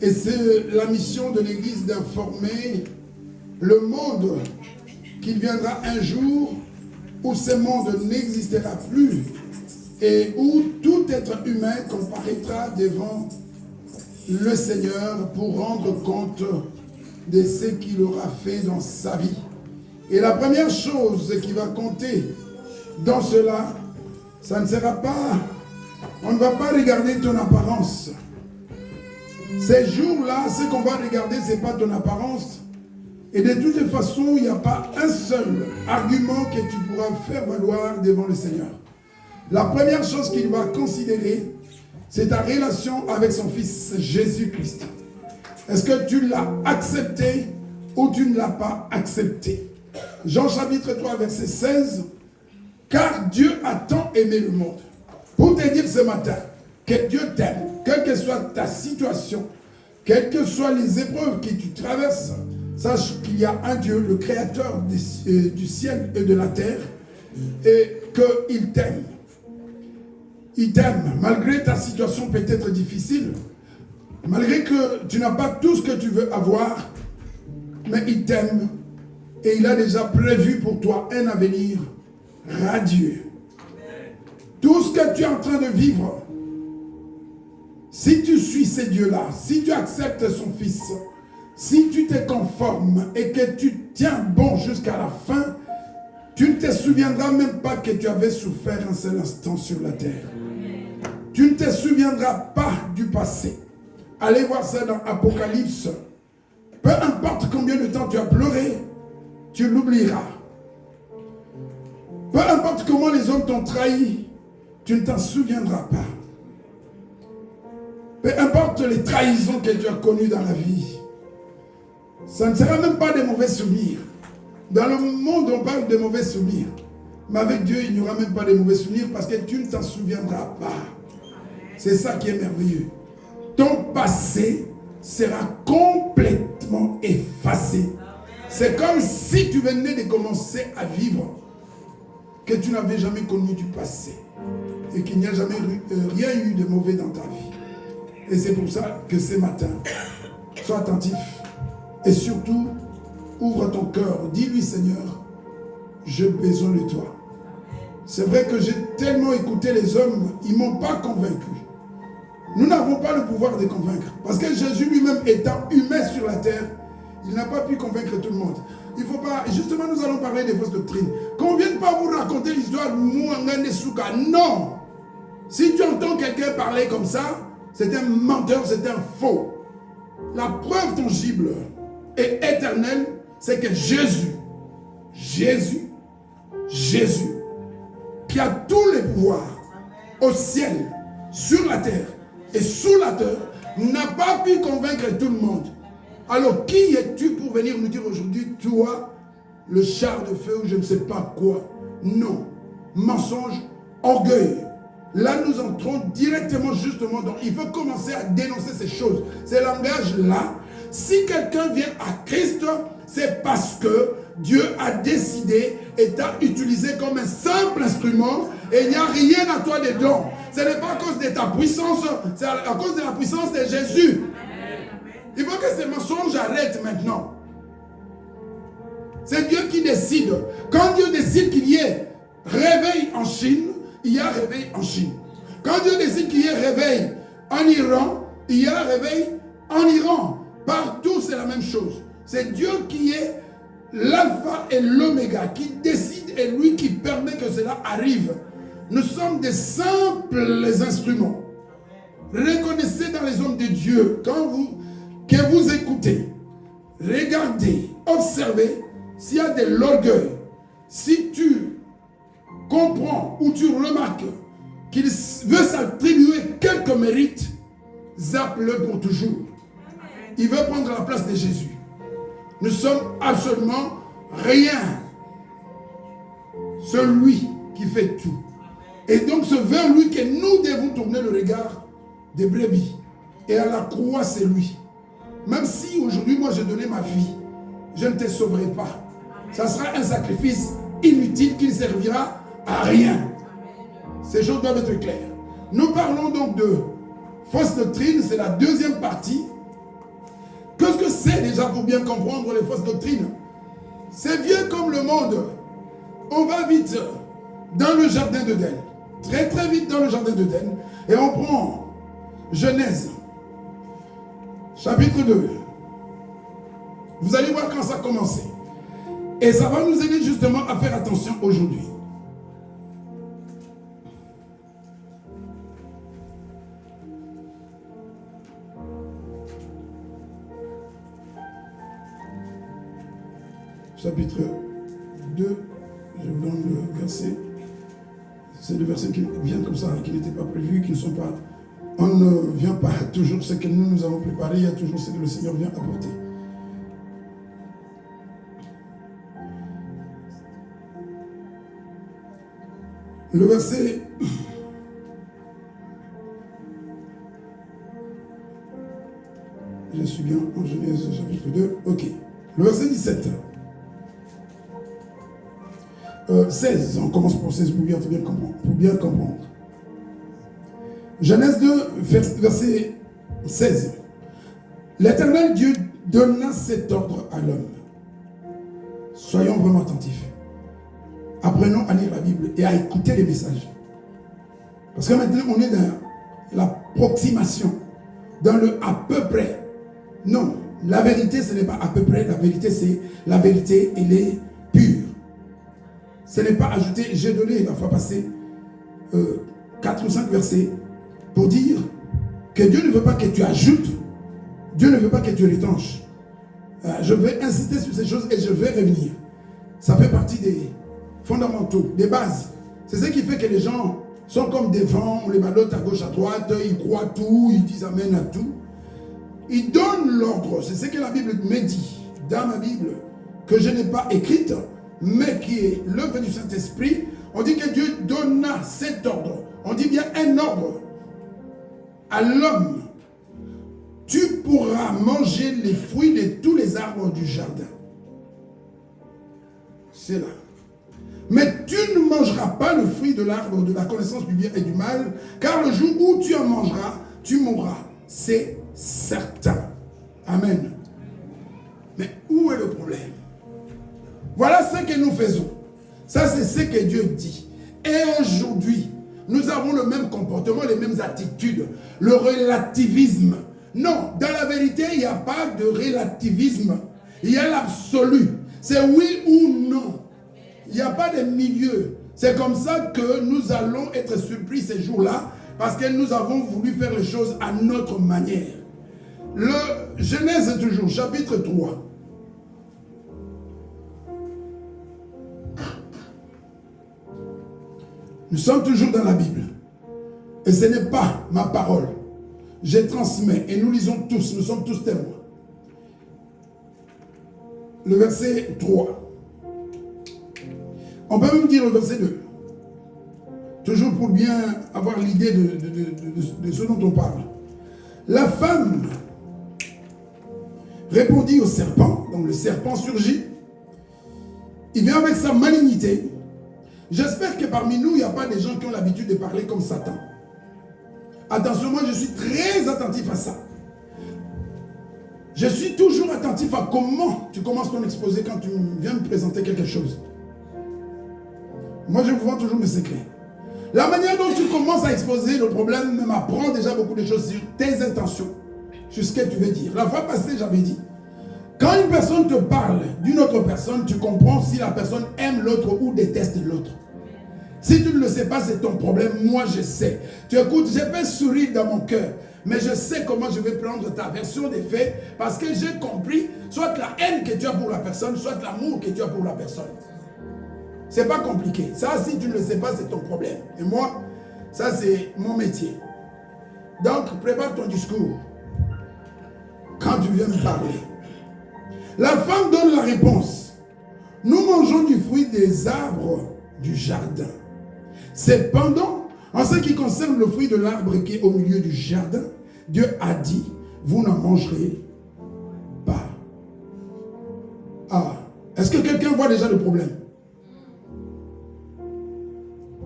Et c'est la mission de l'Église d'informer le monde qu'il viendra un jour où ce monde n'existera plus et où tout être humain comparaîtra devant le Seigneur pour rendre compte de ce qu'il aura fait dans sa vie. Et la première chose qui va compter dans cela, ça ne sera pas, on ne va pas regarder ton apparence. Ces jours-là, ce qu'on va regarder, ce n'est pas ton apparence. Et de toute façon, il n'y a pas un seul argument que tu pourras faire valoir devant le Seigneur. La première chose qu'il va considérer, c'est ta relation avec son Fils Jésus-Christ. Est-ce que tu l'as accepté ou tu ne l'as pas accepté? Jean chapitre 3, verset 16. Car Dieu a tant aimé le monde. Pour te dire ce matin que Dieu t'aime, quelle que soit ta situation, quelles que soient les épreuves que tu traverses, sache qu'il y a un Dieu, le créateur du ciel et de la terre, et qu'il t'aime. Il t'aime, malgré ta situation peut-être difficile, malgré que tu n'as pas tout ce que tu veux avoir, mais il t'aime et il a déjà prévu pour toi un avenir radieux. Tout ce que tu es en train de vivre, si tu suis ces dieux-là, si tu acceptes son Fils, si tu te conformes et que tu tiens bon jusqu'à la fin, tu ne te souviendras même pas que tu avais souffert un seul instant sur la terre. Tu ne te souviendras pas du passé. Allez voir ça dans Apocalypse. Peu importe combien de temps tu as pleuré, tu l'oublieras. Peu importe comment les hommes t'ont trahi, tu ne t'en souviendras pas. Peu importe les trahisons que tu as connues dans la vie, ça ne sera même pas des mauvais souvenirs. Dans le monde, on parle de mauvais souvenirs. Mais avec Dieu, il n'y aura même pas de mauvais souvenirs parce que tu ne t'en souviendras pas. C'est ça qui est merveilleux. Ton passé sera complètement effacé. C'est comme si tu venais de commencer à vivre, que tu n'avais jamais connu du passé et qu'il n'y a jamais rien eu de mauvais dans ta vie. Et c'est pour ça que ce matin, sois attentif et surtout, ouvre ton cœur. Dis-lui, Seigneur, j'ai besoin de toi. C'est vrai que j'ai tellement écouté les hommes, ils ne m'ont pas convaincu. Nous n'avons pas le pouvoir de convaincre. Parce que Jésus lui-même étant humain sur la terre, il n'a pas pu convaincre tout le monde. Il ne faut pas... Justement, nous allons parler des fausses doctrines. Qu'on ne vienne pas vous raconter l'histoire de Mouangane Souka. Non! Si tu entends quelqu'un parler comme ça, c'est un menteur, c'est un faux. La preuve tangible et éternelle, c'est que Jésus, qui a tous les pouvoirs au ciel, sur la terre et sous la terre, n'a pas pu convaincre tout le monde. Alors qui es-tu pour venir nous dire aujourd'hui, toi, le char de feu ou je ne sais pas quoi? Non. Mensonge, orgueil. Là, nous entrons directement justement dans... Il faut commencer à dénoncer ces choses. Ces langages-là. Si quelqu'un vient à Christ, c'est parce que Dieu a décidé et t'a utilisé comme un simple instrument et il n'y a rien à toi dedans. Ce n'est pas à cause de ta puissance, c'est à cause de la puissance de Jésus. Il faut que ces mensonges arrêtent maintenant. C'est Dieu qui décide. Quand Dieu décide qu'il y ait réveil en Chine, il y a réveil en Chine. Quand Dieu décide qu'il y ait réveil en Iran, il y a réveil en Iran. Partout, c'est la même chose. C'est Dieu qui est l'alpha et l'oméga, qui décide et lui qui permet que cela arrive. Nous sommes des simples instruments. Reconnaissez dans les hommes de Dieu, que vous écoutez, regardez, observez, s'il y a de l'orgueil, si tu comprends ou tu remarques qu'il veut s'attribuer quelques mérites, zappe-le pour toujours. Il veut prendre la place de Jésus. Nous sommes absolument rien. C'est lui qui fait tout. Et donc c'est vers lui que nous devons tourner le regard des brebis. Et à la croix, c'est lui. Même si aujourd'hui, moi, j'ai donné ma vie, je ne te sauverai pas. Ça sera un sacrifice inutile qui ne servira à rien. Ces choses doivent être claires. Nous parlons donc de fausse doctrine, c'est la deuxième partie. déjà pour bien comprendre les fausses doctrines. C'est vieux comme le monde. On va vite dans le jardin d'Éden. Très très vite dans le jardin d'Éden. Et on prend Genèse, chapitre 2. Vous allez voir quand ça a commencé. Et ça va nous aider justement à faire attention aujourd'hui. Chapitre 2, je vous donne le verset. C'est le verset qui vient comme ça, qui n'était pas prévu, qui ne sont pas... On ne vient pas toujours ce que nous avons préparé, il y a toujours ce que le Seigneur vient apporter. Le verset... Je suis bien en Genèse chapitre 2. Ok. Le verset 17. 16, on commence pour 16 pour bien comprendre. Genèse 2, verset 16. L'Éternel Dieu donna cet ordre à l'homme. Soyons vraiment attentifs. Apprenons à lire la Bible et à écouter les messages. Parce que maintenant, on est dans l'approximation, dans le à peu près. Non, la vérité, ce n'est pas à peu près. La vérité, c'est la vérité, elle est pure. Ce n'est pas ajouté. J'ai donné la fois passée 4 ou 5 versets pour dire que Dieu ne veut pas que tu ajoutes. Dieu ne veut pas que tu retranches. Je vais insister sur ces choses et je vais revenir. Ça fait partie des fondamentaux, des bases. C'est ce qui fait que les gens sont comme des vents, on les ballotte à gauche, à droite, ils croient tout, ils disent amen à tout. Ils donnent l'ordre, c'est ce que la Bible me dit dans ma Bible, que je n'ai pas écrite, mais qui est l'œuvre du Saint-Esprit. On dit que Dieu donna cet ordre. On dit bien un ordre à l'homme. Tu pourras manger les fruits de tous les arbres du jardin. C'est là. Mais tu ne mangeras pas le fruit de l'arbre de la connaissance du bien et du mal, car le jour où tu en mangeras, tu mourras. C'est certain. Amen. Mais où est le problème? Voilà ce que nous faisons. Ça, c'est ce que Dieu dit. Et aujourd'hui, nous avons le même comportement, les mêmes attitudes. Le relativisme. Non, dans la vérité, il n'y a pas de relativisme. Il y a l'absolu. C'est oui ou non. Il n'y a pas de milieu. C'est comme ça que nous allons être surpris ces jours-là, parce que nous avons voulu faire les choses à notre manière. Le Genèse toujours, chapitre 3. Nous sommes toujours dans la Bible. Et ce n'est pas ma parole. Je transmets et nous lisons tous, nous sommes tous témoins. Le verset 3. On peut même dire le verset 2. Toujours pour bien avoir l'idée de ce dont on parle. La femme répondit au serpent. Donc le serpent surgit. Il vient avec sa malignité. J'espère que parmi nous, il n'y a pas des gens qui ont l'habitude de parler comme Satan. Attention, moi je suis très attentif à ça. Je suis toujours attentif à comment tu commences ton exposé quand tu viens me présenter quelque chose. Moi je vous vends toujours mes secrets. La manière dont tu commences à exposer le problème m'apprend déjà beaucoup de choses sur tes intentions, sur ce que tu veux dire. La fois passée, j'avais dit, quand une personne te parle d'une autre personne, tu comprends si la personne aime l'autre ou déteste l'autre. Si tu ne le sais pas, c'est ton problème. Moi, je sais. Tu écoutes, je peux sourire dans mon cœur, mais je sais comment je vais prendre ta version des faits, parce que j'ai compris soit la haine que tu as pour la personne, soit l'amour que tu as pour la personne. C'est pas compliqué. Ça, si tu ne le sais pas, c'est ton problème. Et moi, ça, c'est mon métier. Donc, prépare ton discours quand tu viens me parler. La femme donne la réponse. Nous mangeons du fruit des arbres du jardin. Cependant, en ce qui concerne le fruit de l'arbre qui est au milieu du jardin, Dieu a dit, vous n'en mangerez pas. Ah, est-ce que quelqu'un voit déjà le problème?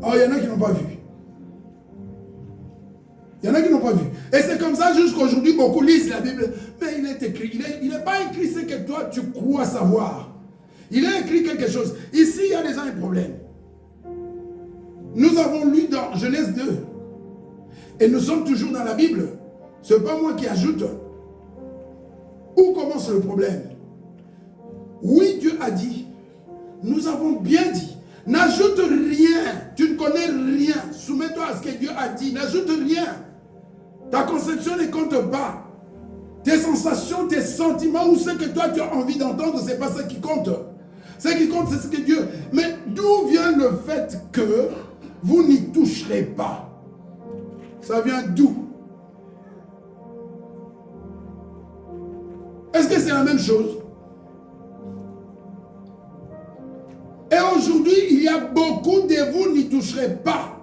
Oh, il y en a qui n'ont pas vu. Il y en a qui n'ont pas vu. Et c'est comme ça jusqu'aujourd'hui, beaucoup lisent la Bible. Mais il est écrit. Il n'est pas écrit ce que tu crois savoir. Il a écrit quelque chose. Ici, il y a déjà un problème. Nous avons lu dans Genèse 2. Et nous sommes toujours dans la Bible. Ce n'est pas moi qui ajoute. Où commence le problème? Oui, Dieu a dit. Nous avons bien dit. N'ajoute rien. Tu ne connais rien. Soumets-toi à ce que Dieu a dit. N'ajoute rien. Ta conception ne compte pas. Tes sensations, tes sentiments ou ce que toi tu as envie d'entendre, ce n'est pas ce qui compte. Ce qui compte, c'est ce que Dieu... Mais d'où vient le fait que vous n'y toucherez pas? Ça vient d'où? Est-ce que c'est la même chose? Et aujourd'hui, il y a beaucoup de vous n'y toucherez pas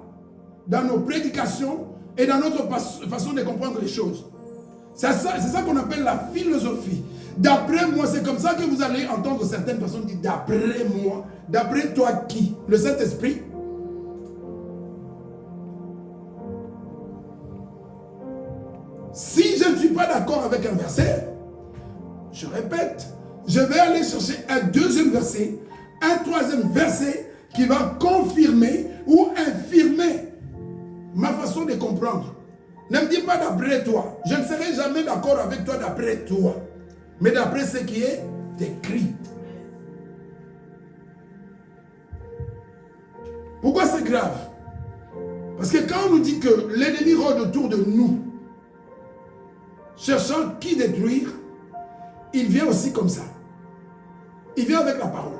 dans nos prédications et dans notre façon de comprendre les choses. C'est ça qu'on appelle la philosophie. D'après moi, c'est comme ça que vous allez entendre certaines personnes dire d'après moi. D'après toi qui? Le Saint-Esprit? Si je ne suis pas d'accord avec un verset, je répète, je vais aller chercher un deuxième verset, un troisième verset qui va confirmer ou infirmer ma façon de comprendre. Ne me dis pas d'après toi. Je ne serai jamais d'accord avec toi d'après toi. Mais d'après ce qui est écrit. Pourquoi c'est grave? Parce que quand on nous dit que l'ennemi rôde autour de nous, cherchant qui détruire, il vient aussi comme ça. Il vient avec la parole.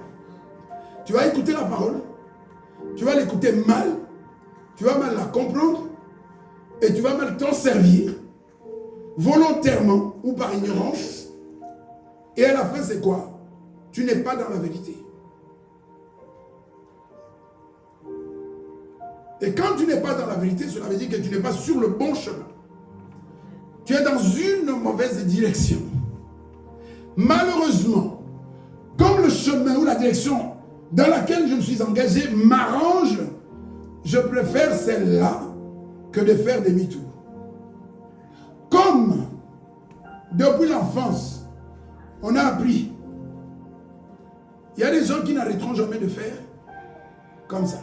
Tu vas écouter la parole, tu vas l'écouter mal, tu vas mal la comprendre, et tu vas mal t'en servir, volontairement ou par ignorance, et à la fin c'est quoi? Tu n'es pas dans la vérité. Et quand tu n'es pas dans la vérité, cela veut dire que tu n'es pas sur le bon chemin. Tu es dans une mauvaise direction. Malheureusement, comme le chemin ou la direction dans laquelle je me suis engagé m'arrange, je préfère celle-là que de faire demi-tour. Comme depuis l'enfance, on a appris. Il y a des gens qui n'arrêteront jamais de faire comme ça.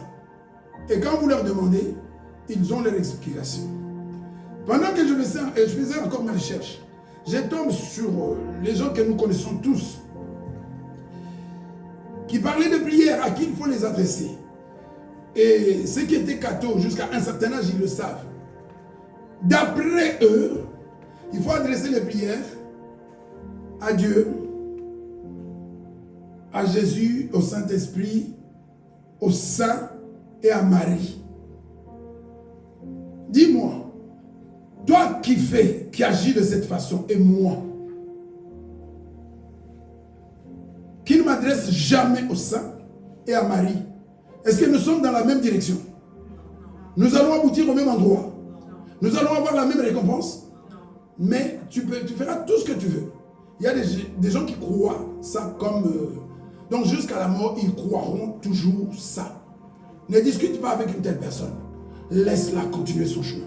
Et quand vous leur demandez, ils ont leur explication. Pendant que je faisais encore ma recherche, je tombe sur les gens que nous connaissons tous, qui parlaient de prières, à qui il faut les adresser. Et ceux qui étaient cathos jusqu'à un certain âge, ils le savent. D'après eux, il faut adresser les prières à Dieu, à Jésus, au Saint-Esprit, au Saint et à Marie. Dis-moi, toi qui fais, qui agis de cette façon, et moi, qui ne m'adresse jamais au Saint et à Marie, est-ce que nous sommes dans la même direction? Nous allons aboutir au même endroit? Nous allons avoir la même récompense? Mais tu feras tout ce que tu veux. Il y a des gens qui croient ça comme... donc jusqu'à la mort, ils croiront toujours ça. Ne discute pas avec une telle personne. Laisse-la continuer son chemin.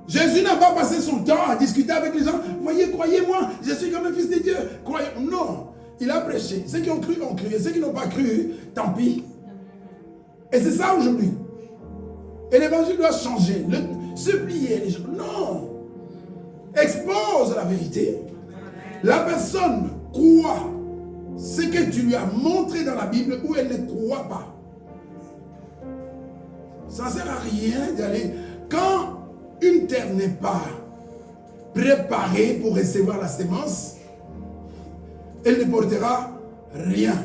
Jésus n'a pas passé son temps à discuter avec les gens. Voyez, croyez-moi, je suis comme un fils de Dieu. Croyez. Non, il a prêché. Ceux qui ont cru, ont cru. Et ceux qui n'ont pas cru, tant pis. Et c'est ça aujourd'hui. Et l'évangile doit changer. Supplier les gens. Non. Expose la vérité. La personne croit ce que tu lui as montré dans la Bible ou elle ne croit pas. Ça ne sert à rien d'aller... Quand une terre n'est pas préparée pour recevoir la sémence, elle ne portera rien.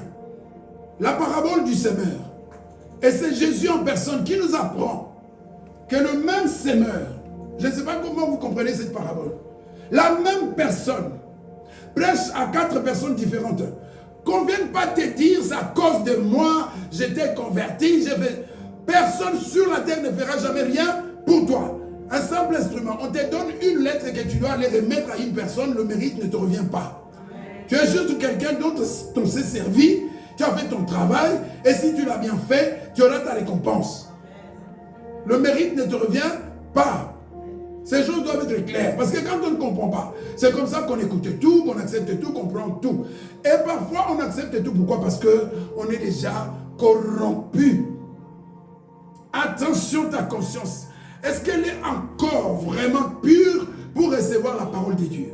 La parabole du semeur. Et c'est Jésus en personne qui nous apprend que le même semeur, je ne sais pas comment vous comprenez cette parabole, la même personne prêche à 4 personnes différentes. Qu'on ne vienne pas te dire, c'est à cause de moi, j'étais converti, personne sur la terre ne fera jamais rien pour toi. Un simple instrument. On te donne une lettre que tu dois aller remettre à une personne, le mérite ne te revient pas. Tu es juste quelqu'un dont on s'est servi, tu as fait ton travail, et si tu l'as bien fait, tu auras ta récompense. Le mérite ne te revient pas. Ces choses doivent être claires. Parce que quand on ne comprend pas, c'est comme ça qu'on écoute tout, qu'on accepte tout, qu'on prend tout. Et parfois, on accepte tout. Pourquoi? Parce qu'on est déjà corrompu. Attention ta conscience. Est-ce qu'elle est encore vraiment pure pour recevoir la parole de Dieu?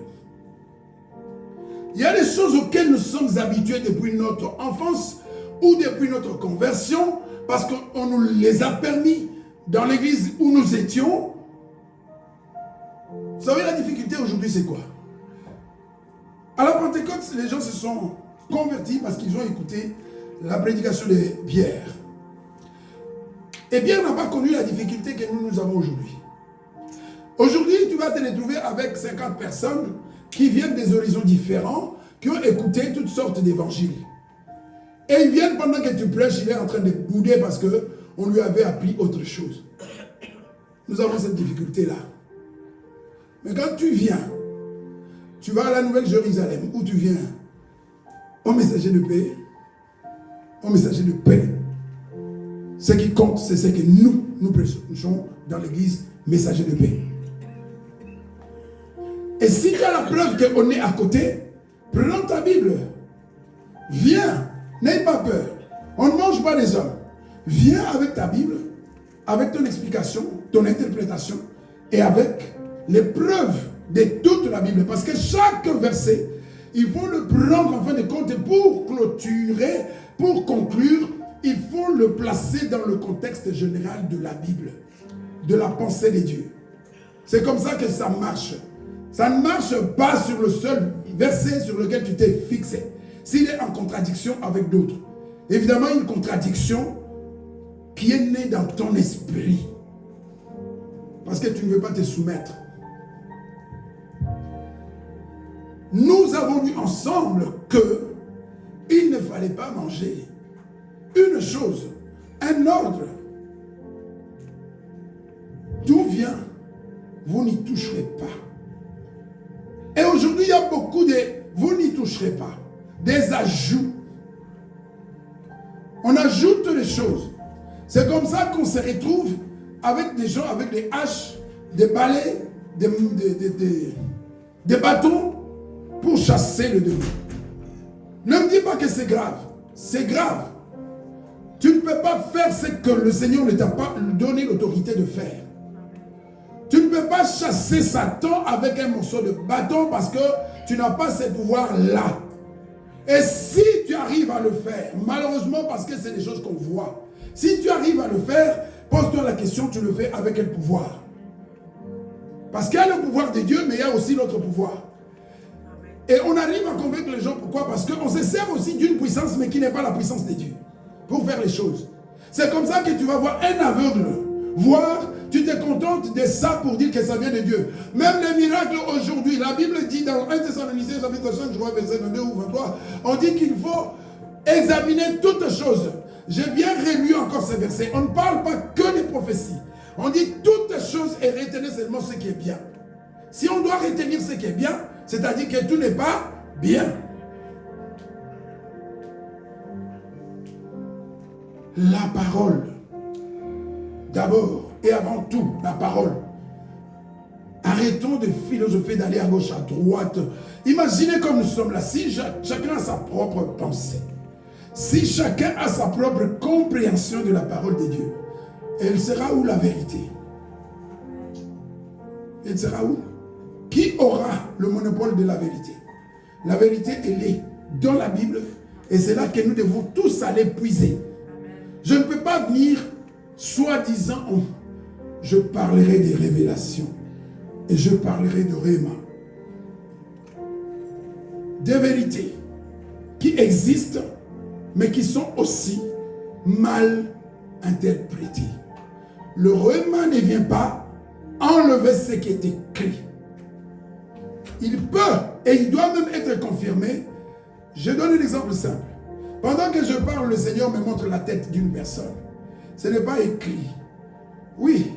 Il y a des choses auxquelles nous sommes habitués depuis notre enfance ou depuis notre conversion parce qu'on nous les a permis dans l'église où nous étions. Vous savez, la difficulté aujourd'hui, c'est quoi? À la Pentecôte, les gens se sont convertis parce qu'ils ont écouté la prédication de Pierre. Et Pierre n'a pas connu la difficulté que nous avons aujourd'hui. Aujourd'hui, tu vas te retrouver avec 50 personnes qui viennent des horizons différents, qui ont écouté toutes sortes d'évangiles. Et ils viennent pendant que tu prêches, il est en train de bouder parce qu'on lui avait appris autre chose. Nous avons cette difficulté-là. Mais quand tu viens, tu vas à la Nouvelle Jérusalem, où tu viens au messager de paix, au messager de paix. Ce qui compte, c'est ce que nous prêchons dans l'église messager de paix. Et si tu as la preuve qu'on est à côté, prends ta Bible. Viens, n'aie pas peur. On ne mange pas les hommes. Viens avec ta Bible, avec ton explication, ton interprétation, et avec les preuves de toute la Bible. Parce que chaque verset, il faut le prendre en fin de compte pour clôturer, pour conclure, il faut le placer dans le contexte général de la Bible, de la pensée de Dieu. C'est comme ça que ça marche. Ça ne marche pas sur le seul verset sur lequel tu t'es fixé. S'il est en contradiction avec d'autres. Évidemment, une contradiction qui est née dans ton esprit. Parce que tu ne veux pas te soumettre. Nous avons vu ensemble qu'il ne fallait pas manger une chose, un ordre. D'où vient, vous n'y toucherez pas. Et aujourd'hui, il y a beaucoup de vous n'y toucherez pas, des ajouts. On ajoute les choses. C'est comme ça qu'on se retrouve avec des gens avec des haches, des balais, des bâtons pour chasser le démon. Ne me dis pas que c'est grave. C'est grave. Tu ne peux pas faire ce que le Seigneur ne t'a pas donné l'autorité de faire. Tu ne peux pas chasser Satan avec un morceau de bâton parce que tu n'as pas ce pouvoir-là. Et si tu arrives à le faire, malheureusement parce que c'est des choses qu'on voit, si tu arrives à le faire, pose-toi la question, tu le fais avec quel pouvoir? Parce qu'il y a le pouvoir de Dieu, mais il y a aussi notre pouvoir. Et on arrive à convaincre les gens, pourquoi? Parce qu'on se sert aussi d'une puissance, mais qui n'est pas la puissance de Dieu, pour faire les choses. C'est comme ça que tu vas voir un aveugle voir, tu te contentes de ça pour dire que ça vient de Dieu. Même les miracles aujourd'hui, la Bible dit dans 1 Thessaloniciens chapitre 5, je crois, verset 22 ou 23, on dit qu'il faut examiner toutes choses. J'ai bien relu encore ces versets. On ne parle pas que des prophéties. On dit toutes choses et retenez seulement ce qui est bien. Si on doit retenir ce qui est bien, c'est-à-dire que tout n'est pas bien. La parole. D'abord et avant tout, la parole. Arrêtons de philosopher, d'aller à gauche, à droite. Imaginez comme nous sommes là. Si chacun a sa propre pensée, si chacun a sa propre compréhension de la parole de Dieu, elle sera où la vérité? Elle sera où? Qui aura le monopole de la vérité? La vérité, elle est dans la Bible et c'est là que nous devons tous aller puiser. Je ne peux pas venir soi-disant, je parlerai des révélations et je parlerai de Réma. Des vérités qui existent mais qui sont aussi mal interprétées. Le Réma ne vient pas enlever ce qui est écrit. Il peut et il doit même être confirmé. Je donne un exemple simple. Pendant que je parle, le Seigneur me montre la tête d'une personne. Ce n'est pas écrit. Oui.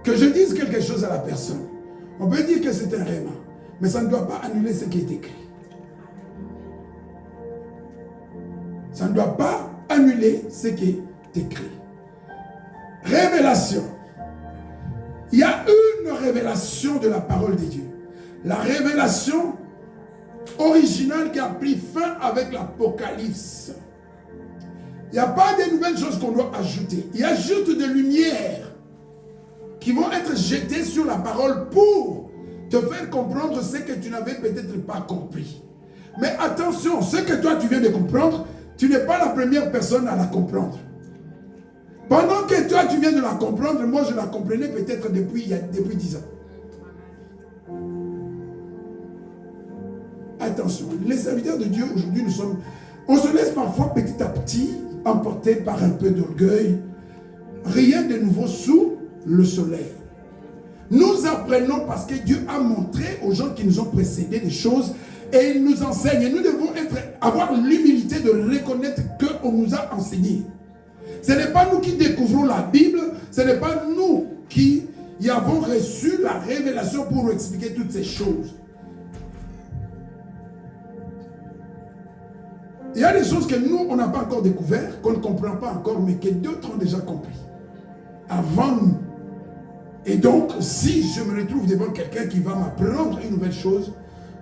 Que je dise quelque chose à la personne. On peut dire que c'est un réma. Mais ça ne doit pas annuler ce qui est écrit. Ça ne doit pas annuler ce qui est écrit. Révélation. Il y a révélation de la parole de Dieu. La révélation originale qui a pris fin avec l'Apocalypse. Il n'y a pas de nouvelles choses qu'on doit ajouter. Il y a juste des lumières qui vont être jetées sur la parole pour te faire comprendre ce que tu n'avais peut-être pas compris. Mais attention, ce que toi tu viens de comprendre, tu n'es pas la première personne à la comprendre. Pendant que toi tu viens de la comprendre, moi je la comprenais peut-être depuis 10 ans. Attention, les serviteurs de Dieu aujourd'hui, on se laisse parfois petit à petit emporter par un peu d'orgueil. Rien de nouveau sous le soleil. Nous apprenons parce que Dieu a montré aux gens qui nous ont précédés des choses et il nous enseigne. Et nous devons avoir l'humilité de reconnaître qu'on nous a enseigné. Ce n'est pas nous qui découvrons la Bible, ce n'est pas nous qui y avons reçu la révélation pour nous expliquer toutes ces choses. Il y a des choses que nous, on n'a pas encore découvertes, qu'on ne comprend pas encore, mais que d'autres ont déjà compris. Avant nous. Et donc, si je me retrouve devant quelqu'un qui va m'apprendre une nouvelle chose,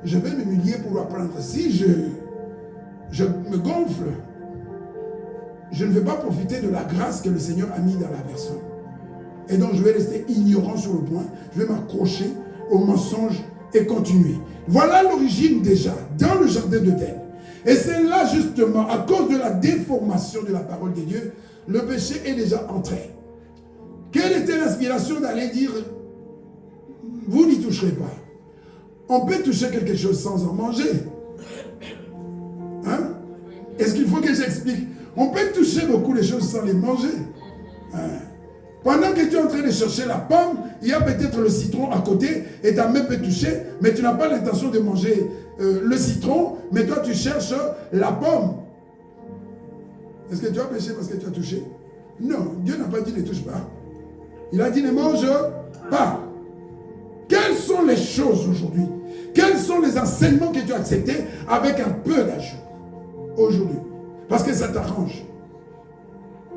je vais m'humilier pour apprendre. Si je me gonfle, je ne vais pas profiter de la grâce que le Seigneur a mis dans la personne. Et donc, je vais rester ignorant sur le point. Je vais m'accrocher au mensonge et continuer. Voilà l'origine déjà, dans le jardin d'Éden. Et c'est là justement, à cause de la déformation de la parole de Dieu, le péché est déjà entré. Quelle était l'inspiration d'aller dire, vous n'y toucherez pas? On peut toucher quelque chose sans en manger. Hein? Est-ce qu'il faut que j'explique? On peut toucher beaucoup de choses sans les manger. Hein? Pendant que tu es en train de chercher la pomme, il y a peut-être le citron à côté et ta main peut toucher, mais tu n'as pas l'intention de manger le citron, mais toi tu cherches la pomme. Est-ce que tu as péché parce que tu as touché? Non, Dieu n'a pas dit ne touche pas. Il a dit ne mange pas. Quelles sont les choses aujourd'hui? Quels sont les enseignements que tu as acceptés avec un peu d'ajout aujourd'hui? Parce que ça t'arrange.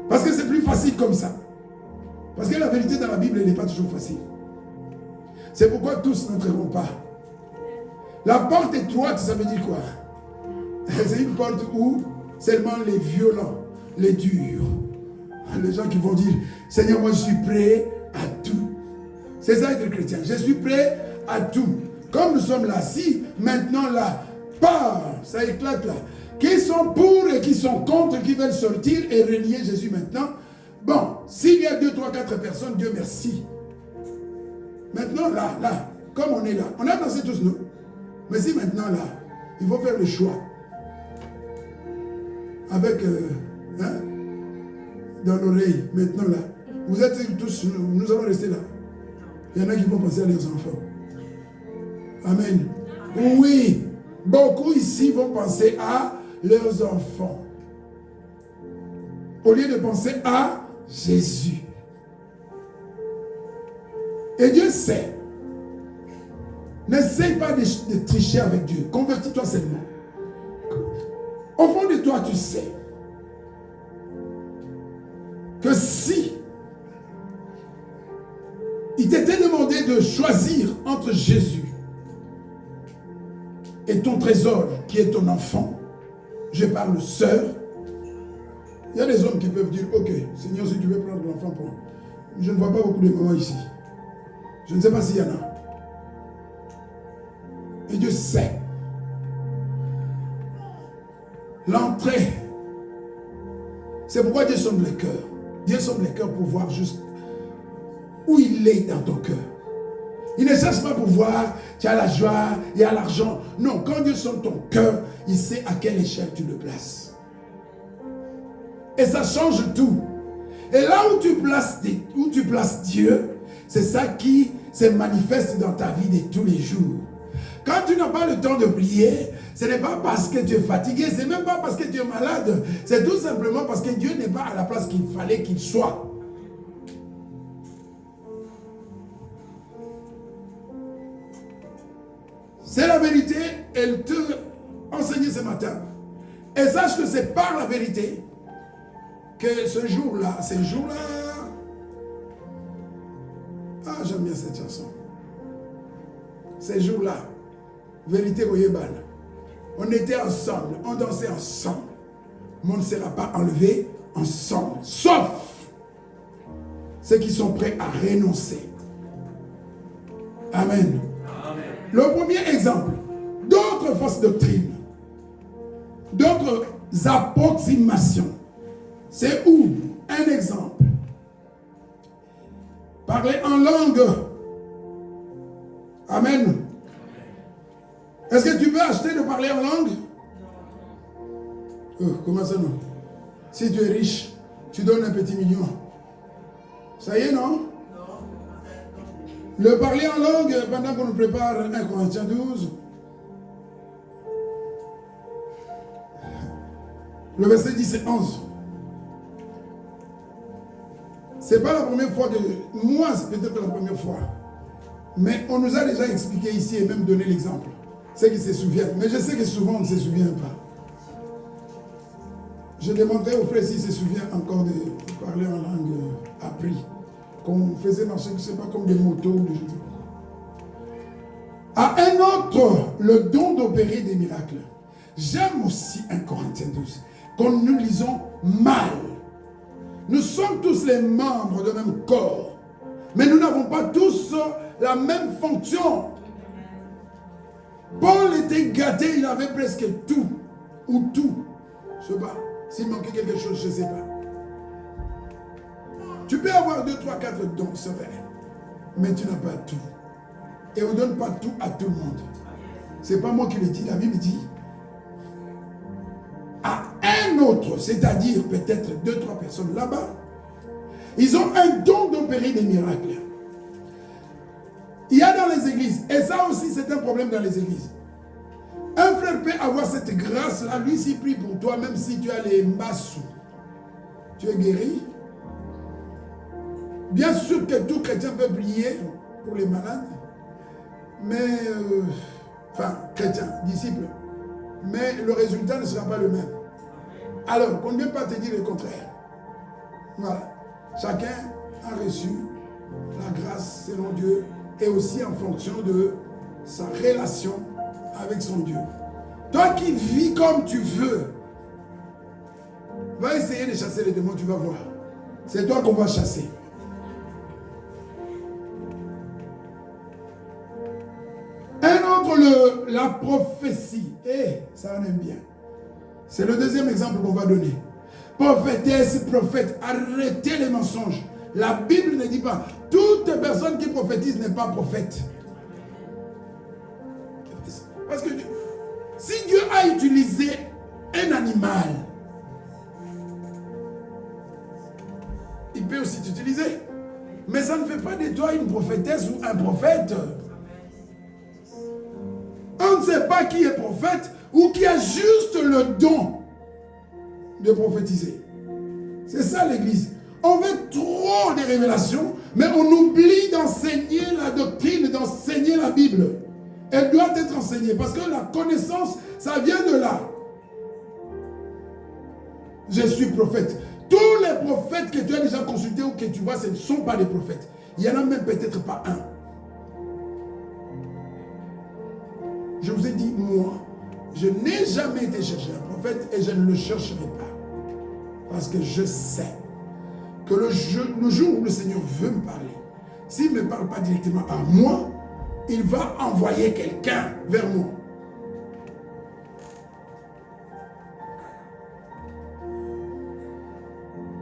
Parce que c'est plus facile comme ça. Parce que la vérité dans la Bible, elle n'est pas toujours facile. C'est pourquoi tous n'entreront pas. La porte étroite, ça veut dire quoi? C'est une porte où seulement les violents, les durs, les gens qui vont dire, Seigneur, moi je suis prêt à tout. C'est ça être chrétien. Je suis prêt à tout. Comme nous sommes là, si maintenant là, ça éclate là, qui sont pour et qui sont contre, qui veulent sortir et renier Jésus maintenant. Bon, s'il y a 2, 3, 4 personnes, Dieu merci. Maintenant là, comme on est là, on a dansé tous nous. Mais si maintenant là, il faut faire le choix. Avec, dans l'oreille, maintenant là. Vous êtes tous, nous allons rester là. Il y en a qui vont penser à leurs enfants. Amen. Oui, beaucoup ici vont penser à leurs enfants. Au lieu de penser à Jésus. Et Dieu sait. N'essaye pas de tricher avec Dieu. Convertis-toi seulement. Au fond de toi, tu sais que si il t'était demandé de choisir entre Jésus et ton trésor qui est ton enfant, je parle sœur, il y a des hommes qui peuvent dire, ok, Seigneur, si tu veux prendre l'enfant, prends. Je ne vois pas beaucoup de mamans ici. Je ne sais pas s'il y en a. Et Dieu sait. L'entrée. C'est pourquoi Dieu sonde les cœurs. Dieu sonde les cœurs pour voir juste où il est dans ton cœur. Il ne cherche pas pour voir, tu as la joie, il y a l'argent. Non, quand Dieu sonde ton cœur, il sait à quelle échelle tu le places. Et ça change tout. Et là où tu places Dieu, c'est ça qui se manifeste dans ta vie de tous les jours. Quand tu n'as pas le temps de prier, ce n'est pas parce que tu es fatigué, ce n'est même pas parce que tu es malade. C'est tout simplement parce que Dieu n'est pas à la place qu'il fallait qu'il soit. C'est la vérité, elle te enseigne ce matin. Et sache que c'est par la vérité que ce jour-là, ah, j'aime bien cette chanson. ces jours-là, vérité Oyebal, on était ensemble, on dansait ensemble. Mais on ne sera pas enlevé ensemble, sauf ceux qui sont prêts à renoncer. Amen. Amen. Le premier exemple, d'autres fausses doctrines, d'autres approximations, c'est où? Un exemple. Parler en langue. Amen. Est-ce que tu veux acheter de parler en langue? Comment ça non? Si tu es riche, tu donnes un petit million. Ça y est, non? Le parler en langue, pendant qu'on nous prépare 1 Corinthiens 12, le verset 10 et 11. C'est pas la première fois que... Moi, c'est peut-être la première fois. Mais on nous a déjà expliqué ici et même donné l'exemple. Ceux qui se souviennent. Mais je sais que souvent on ne se souvient pas. Je demanderai aux frères s'ils se souviennent encore de parler en langue appris. Qu'on faisait marcher, je ne sais pas, comme des motos ou des choses. À un autre, le don d'opérer des miracles. J'aime aussi 1 Corinthiens 12. Quand nous lisons mal. Nous sommes tous les membres du même corps. Mais nous n'avons pas tous la même fonction. Paul était gâté, il avait presque tout. Ou tout. Je ne sais pas. S'il manquait quelque chose, je ne sais pas. Tu peux avoir 2, 3, 4 dons, c'est vrai. Mais tu n'as pas tout. Et on ne donne pas tout à tout le monde. Ce n'est pas moi qui le dis, la Bible dit. À un autre, c'est-à-dire peut-être 2, 3 personnes là-bas, ils ont un don d'opérer des miracles. Il y a dans les églises, et ça aussi c'est un problème dans les églises. Un frère peut avoir cette grâce-là, lui s'il prie pour toi, même si tu as les massous, tu es guéri. Bien sûr que tout chrétien peut prier pour les malades, mais, enfin, chrétien, disciple, mais le résultat ne sera pas le même. Alors, qu'on ne vienne pas te dire le contraire. Voilà. Chacun a reçu la grâce selon Dieu et aussi en fonction de sa relation avec son Dieu. Toi qui vis comme tu veux, va essayer de chasser les démons, tu vas voir. C'est toi qu'on va chasser. Un autre, la prophétie. Ça on aime bien. C'est le deuxième exemple qu'on va donner. Prophétesse, prophète, arrêtez les mensonges. La Bible ne dit pas, toute personne qui prophétise n'est pas prophète. Parce que si Dieu a utilisé un animal, il peut aussi t'utiliser. Mais ça ne fait pas de toi une prophétesse ou un prophète. On ne sait pas qui est prophète ou qui a juste le don de prophétiser. C'est ça l'église. On veut trop de révélations, mais on oublie d'enseigner la doctrine, d'enseigner la Bible. Elle doit être enseignée parce que la connaissance, ça vient de là. Je suis prophète. Tous les prophètes que tu as déjà consultés ou que tu vois, ce ne sont pas des prophètes. Il n'y en a même peut-être pas un. Je vous ai dit, moi, je n'ai jamais été chercher un prophète et je ne le chercherai pas. Parce que je sais que le jour où le Seigneur veut me parler, s'il ne me parle pas directement à moi, il va envoyer quelqu'un vers moi.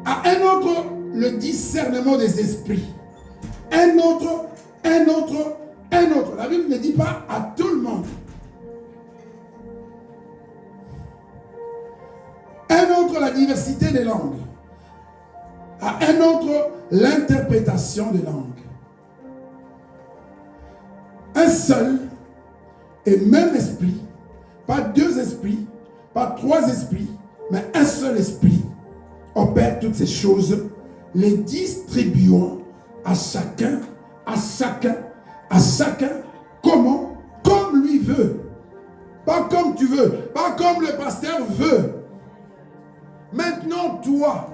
À un autre, le discernement des esprits. Un autre. La Bible ne dit pas à tout le monde. Un autre, la diversité des langues. À un autre, l'interprétation des langues. Un seul et même esprit, pas deux esprits, pas trois esprits, mais un seul esprit opère toutes ces choses, les distribuant à chacun, comment? Comme lui veut. Pas comme tu veux, pas comme le pasteur veut. Maintenant, toi,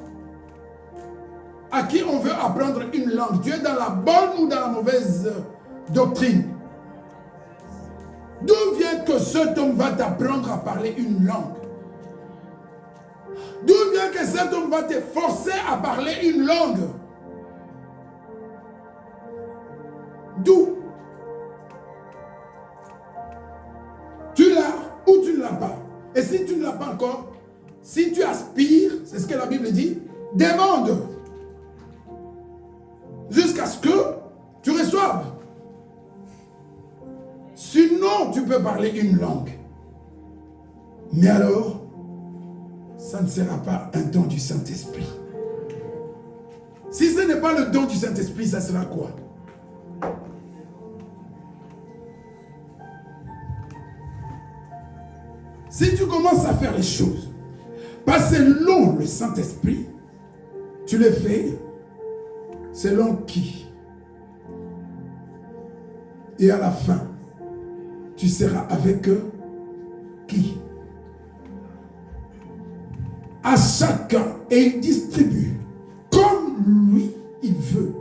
à qui on veut apprendre une langue, tu es dans la bonne ou dans la mauvaise doctrine? D'où vient que cet homme va t'apprendre à parler une langue? D'où vient que cet homme va te forcer à parler une langue? D'où? Tu l'as ou tu ne l'as pas? Et si tu ne l'as pas encore, si tu aspires, c'est ce que la Bible dit, demande. Jusqu'à ce que tu reçoives. Sinon, tu peux parler une langue. Mais alors, ça ne sera pas un don du Saint-Esprit. Si ce n'est pas le don du Saint-Esprit, ça sera quoi? Si tu commences à faire les choses, pas selon le Saint-Esprit, tu les fais selon qui? Et à la fin, tu seras avec qui? À chacun, et il distribue comme lui il veut.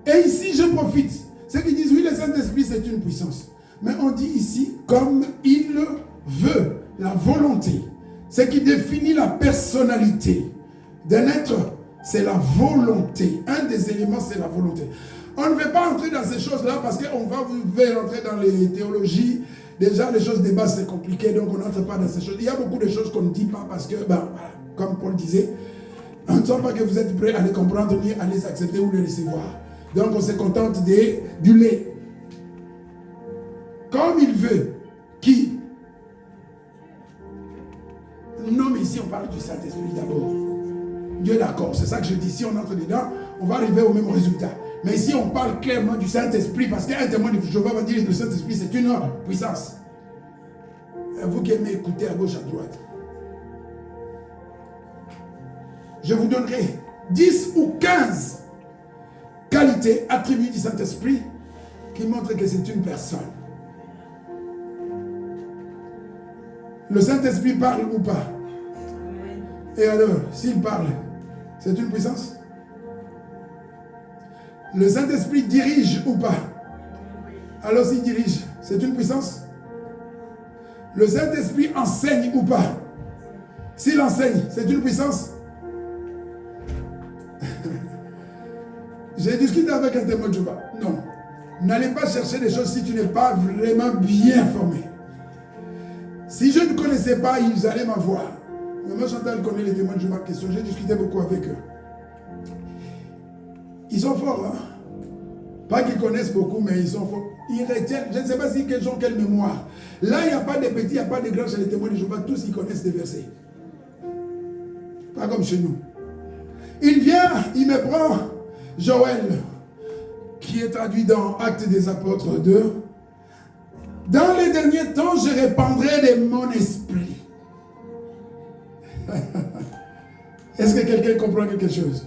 Et ici, je profite. Ceux qui disent, oui, le Saint-Esprit, c'est une puissance. Mais on dit ici, comme il veut, la volonté. Ce qui définit la personnalité d'un être, c'est la volonté. Un des éléments, c'est la volonté. On ne veut pas entrer dans ces choses-là parce qu'on va rentrer dans les théologies. Déjà, les choses de base, c'est compliqué, donc on n'entre pas dans ces choses. Il y a beaucoup de choses qu'on ne dit pas parce que, voilà, comme Paul disait, on ne sent pas que vous êtes prêts à les comprendre, ni à les accepter ou les recevoir. Donc, on se contente du lait. Comme il veut. Qui? Non, mais ici, on parle du Saint-Esprit d'abord. Dieu est d'accord, c'est ça que je dis. Si on entre dedans, on va arriver au même résultat. Mais ici, on parle clairement du Saint-Esprit, parce qu'un témoin de Jéhovah va dire que le Saint-Esprit, c'est une puissance. Vous qui aimez écouter à gauche, à droite. Je vous donnerai 10 ou 15 qualités, attributs du Saint-Esprit qui montrent que c'est une personne. Le Saint-Esprit parle ou pas? Et alors, s'il parle, c'est une puissance? Le Saint-Esprit dirige ou pas? Alors s'il dirige, c'est une puissance? Le Saint-Esprit enseigne ou pas? S'il enseigne, c'est une puissance? J'ai discuté avec un témoin de Jéhovah. Non. N'allez pas chercher des choses si tu n'es pas vraiment bien formé. Si je ne connaissais pas, ils allaient m'avoir. Moi, Chantal connaît les témoins de Jéhovah. J'ai discuté beaucoup avec eux. Ils sont forts, hein? Pas qu'ils connaissent beaucoup, mais ils sont forts. Ils retiennent, je ne sais pas si ils ont quelle mémoire. Là, il n'y a pas de petits, il n'y a pas de grands chez les témoins de Jéhovah. Tous, ils connaissent des versets. Pas comme chez nous. Il vient, il me prend Joël, qui est traduit dans Actes des Apôtres 2. Dans les derniers temps, je répandrai de mon esprit. Est-ce que quelqu'un comprend quelque chose?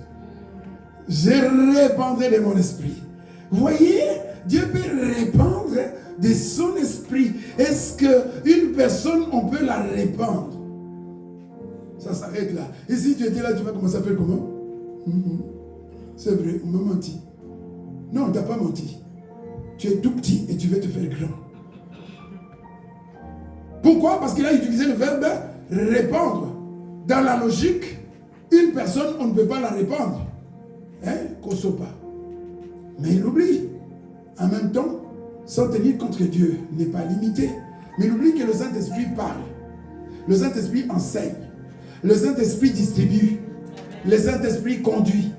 Je répandrai de mon esprit. Vous voyez, Dieu peut répandre de son esprit. Est-ce qu'une personne, on peut la répandre? Ça s'arrête là. Et si tu étais là, tu vas commencer à faire comment? C'est vrai, on m'a menti. Non, on ne t'a pas menti. Tu es tout petit et tu veux te faire grand. Pourquoi? Parce qu'il a utilisé le verbe répandre. Dans la logique, une personne, on ne peut pas la répandre. Hein? Kosopa. Mais il oublie. En même temps, sans tenir compte que Dieu n'est pas limité. Mais il oublie que le Saint-Esprit parle. Le Saint-Esprit enseigne. Le Saint-Esprit distribue. Le Saint-Esprit conduit.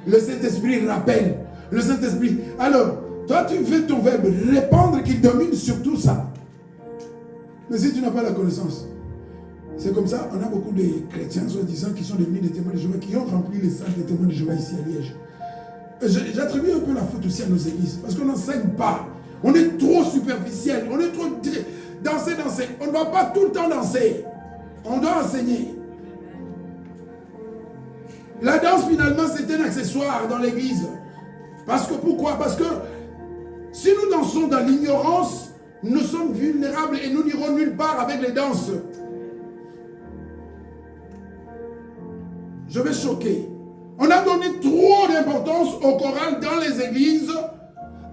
Le Saint-Esprit rappelle. Le Saint-Esprit... Alors, toi, tu fais ton verbe répandre qui domine sur tout ça. Mais si tu n'as pas la connaissance, c'est comme ça, on a beaucoup de chrétiens, soi-disant, qui sont devenus des témoins de Jéhovah, qui ont rempli les salles des témoins de Jéhovah ici à Liège. J'attribue un peu la faute aussi à nos églises, parce qu'on n'enseigne pas. On est trop superficiel, on est trop danser. On ne va pas tout le temps danser. On doit enseigner. La danse, finalement, c'est un accessoire dans l'église. Parce que pourquoi? Parce que si nous dansons dans l'ignorance, nous sommes vulnérables et nous n'irons nulle part avec les danses. Je vais choquer. On a donné trop d'importance au choral dans les églises,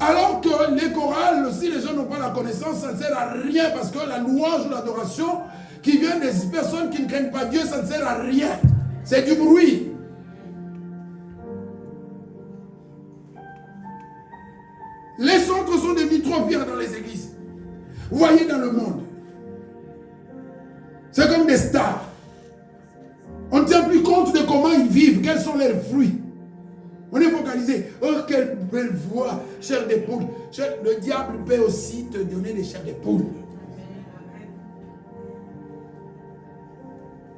Alors que les chorales, si les gens n'ont pas la connaissance, ça ne sert à rien parce que la louange ou l'adoration qui vient des personnes qui ne craignent pas Dieu, ça ne sert à rien. C'est du bruit. Les centres sont devenus trop fiers dans les églises. Vous voyez dans le monde. C'est comme des stars. On ne tient plus compte de comment ils vivent, quels sont leurs fruits. On est focalisé. Oh, quelle belle voix, chair de poule. Le diable peut aussi te donner des chairs de poule.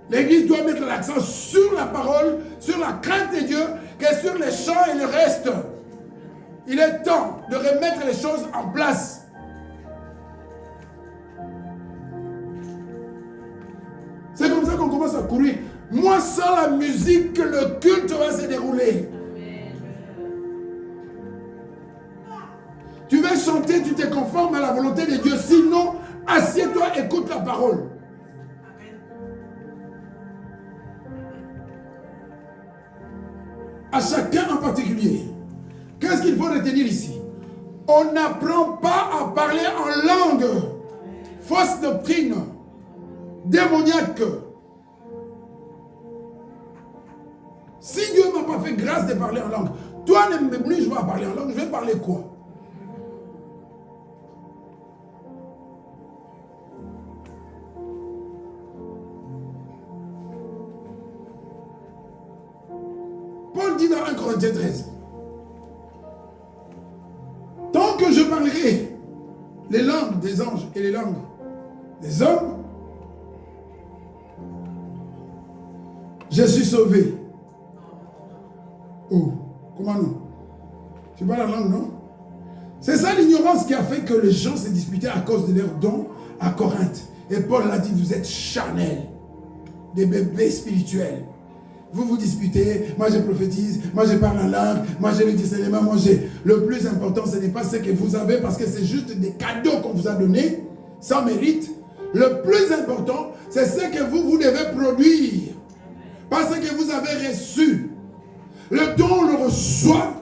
L'église doit mettre l'accent sur la parole, sur la crainte de Dieu, que sur les chants et le reste. Il est temps de remettre les choses en place. C'est comme ça qu'on commence à courir. Moi, sans la musique, le culte va se dérouler. Tu veux chanter, tu te conformes à la volonté de Dieu. Sinon, assieds-toi, écoute la parole. À chacun en particulier. Qu'est-ce qu'il faut retenir ici? On n'apprend pas à parler en langue. Fausse doctrine. Démoniaque. Si Dieu ne m'a pas fait grâce de parler en langue, toi n'aime plus, je vais parler en langue, je vais parler quoi? Paul dit dans 1 Corinthiens 13, tant que je parlerai les langues des anges et les langues des hommes, je suis sauvé. Oh, comment non? Tu parles la langue, non? C'est ça l'ignorance qui a fait que les gens se disputaient à cause de leurs dons à Corinthe. Et Paul l'a dit, vous êtes charnels, des bébés spirituels. Vous vous disputez, moi je prophétise, moi je parle en langue, moi j'ai le discernement, moi j'ai... Le plus important, ce n'est pas ce que vous avez, parce que c'est juste des cadeaux qu'on vous a donnés, sans mérite. Le plus important, c'est ce que vous devez produire. Parce que vous avez reçu. Le don, on le reçoit.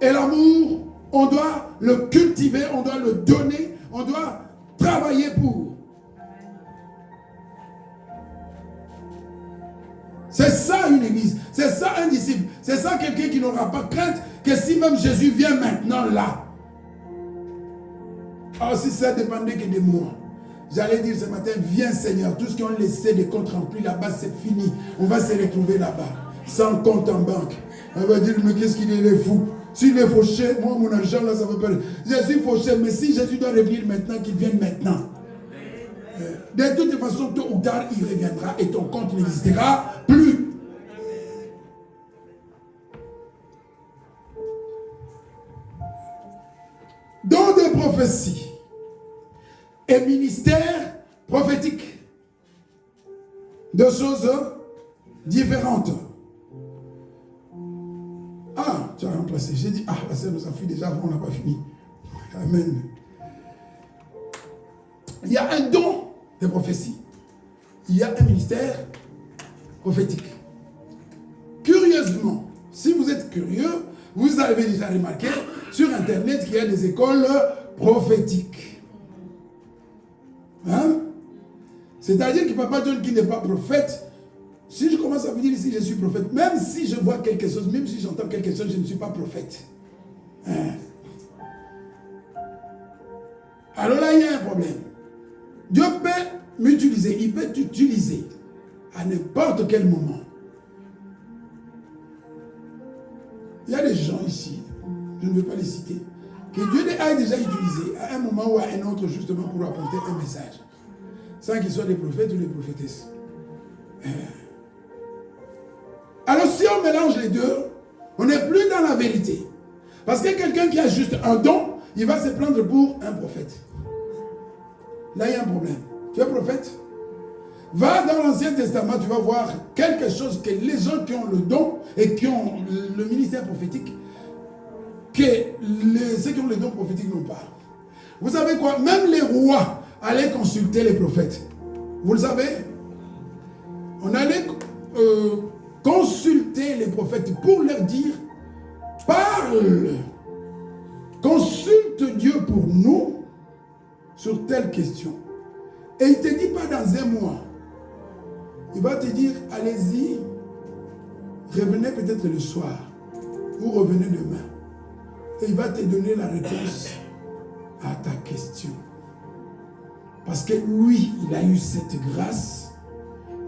Et l'amour, on doit le cultiver, on doit le donner, on doit travailler pour. C'est ça une église, c'est ça un disciple, c'est ça quelqu'un qui n'aura pas crainte que si même Jésus vient maintenant là. Alors si ça dépendait que de moi, j'allais dire ce matin, viens Seigneur, tout ce qu'ils ont laissé des comptes remplis là-bas, c'est fini. On va se retrouver là-bas, sans compte en banque. On va dire, mais qu'est-ce qu'il est fou? S'il est fauché, moi mon argent là, ça veut pas dire. Je suis fauché, mais si Jésus doit revenir maintenant, qu'il vienne maintenant. De toute façon, tôt ou tard, il reviendra et ton compte n'existera plus. Dans des prophéties et ministères prophétiques, deux choses différentes. Ah, tu as remplacé. J'ai dit, la sœur nous a fui déjà, on n'a pas fini. Amen. Il y a un don de prophétie. Il y a un ministère prophétique. Curieusement, si vous êtes curieux, vous avez déjà remarqué sur Internet qu'il y a des écoles prophétiques. Hein? C'est-à-dire que Papa John qui n'est pas prophète, si je commence à vous dire ici je suis prophète, même si je vois quelque chose, même si j'entends quelque chose, je ne suis pas prophète. Hein? Alors là, il y a un problème. Dieu peut m'utiliser, il peut t'utiliser à n'importe quel moment. Il y a des gens ici, je ne vais pas les citer, que Dieu a déjà utilisé à un moment ou à un autre justement pour apporter un message. Sans qu'ils soient des prophètes ou des prophétesses. Alors si on mélange les deux, on n'est plus dans la vérité. Parce que quelqu'un qui a juste un don, il va se prendre pour un prophète. Là, il y a un problème. Tu es prophète? Va dans l'Ancien Testament, tu vas voir quelque chose que les gens qui ont le don et qui ont le ministère prophétique, que ceux qui ont le don prophétique n'ont pas. Vous savez quoi? Même les rois allaient consulter les prophètes. Vous le savez? On allait consulter les prophètes pour leur dire, parle pour nous sur telle question. Et il ne te dit pas dans un mois. Il va te dire, allez-y, revenez peut-être le soir, ou revenez demain. Et il va te donner la réponse à ta question. Parce que lui, il a eu cette grâce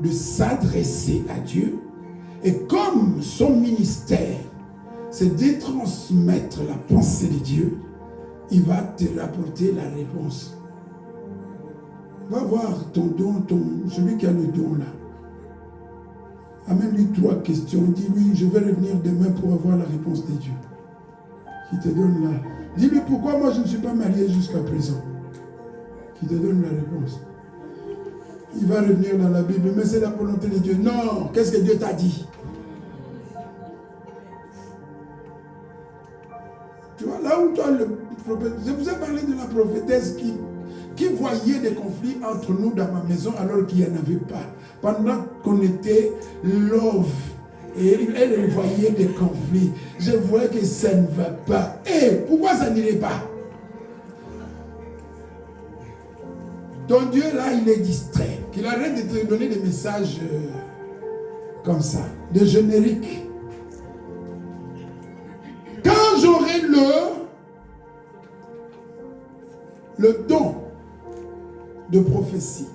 de s'adresser à Dieu. Et comme son ministère, c'est de transmettre la pensée de Dieu, il va te rapporter la réponse. Va voir ton don, celui qui a le don là. Amène-lui 3 questions. Dis-lui, je vais revenir demain pour avoir la réponse de Dieu. Qui te donne là. Dis-lui, pourquoi moi je ne suis pas marié jusqu'à présent. Qui te donne la réponse. Il va revenir dans la Bible, mais c'est la volonté de Dieu. Non, qu'est-ce que Dieu t'a dit? Tu vois, là où toi, le prophète, je vous ai parlé de la prophétesse qui voyait des conflits entre nous dans ma maison alors qu'il n'y en avait pas. Pendant qu'on était love, et elle voyait des conflits, je voyais que ça ne va pas. Et pourquoi ça n'irait pas? Ton Dieu là, il est distrait. Qu'il arrête de te donner des messages comme ça, de génériques. Quand j'aurai le don de prophétie,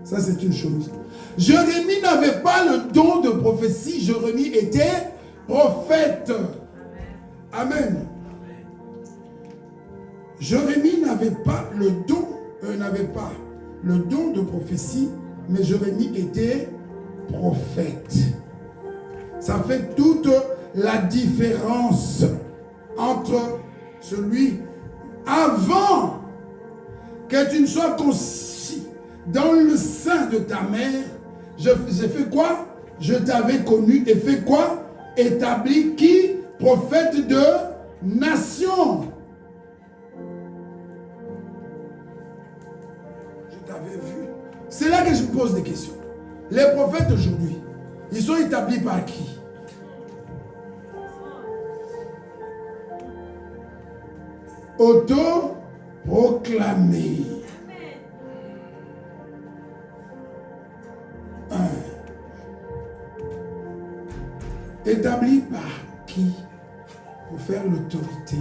ça c'est une chose. Jérémie n'avait pas le don de prophétie. Jérémie était prophète. Amen. Jérémie n'avait pas le don, de prophétie, mais Jérémie était prophète. Ça fait toute la différence entre celui avant que tu ne sois conçu dans le sein de ta mère. J'ai fait quoi? Je t'avais connu et fait quoi? Établi qui? Prophète de nation. Je t'avais vu. C'est là que je me pose des questions. Les prophètes aujourd'hui, ils sont établis par qui? Auto-proclamé. Établi par qui? Pour faire l'autorité.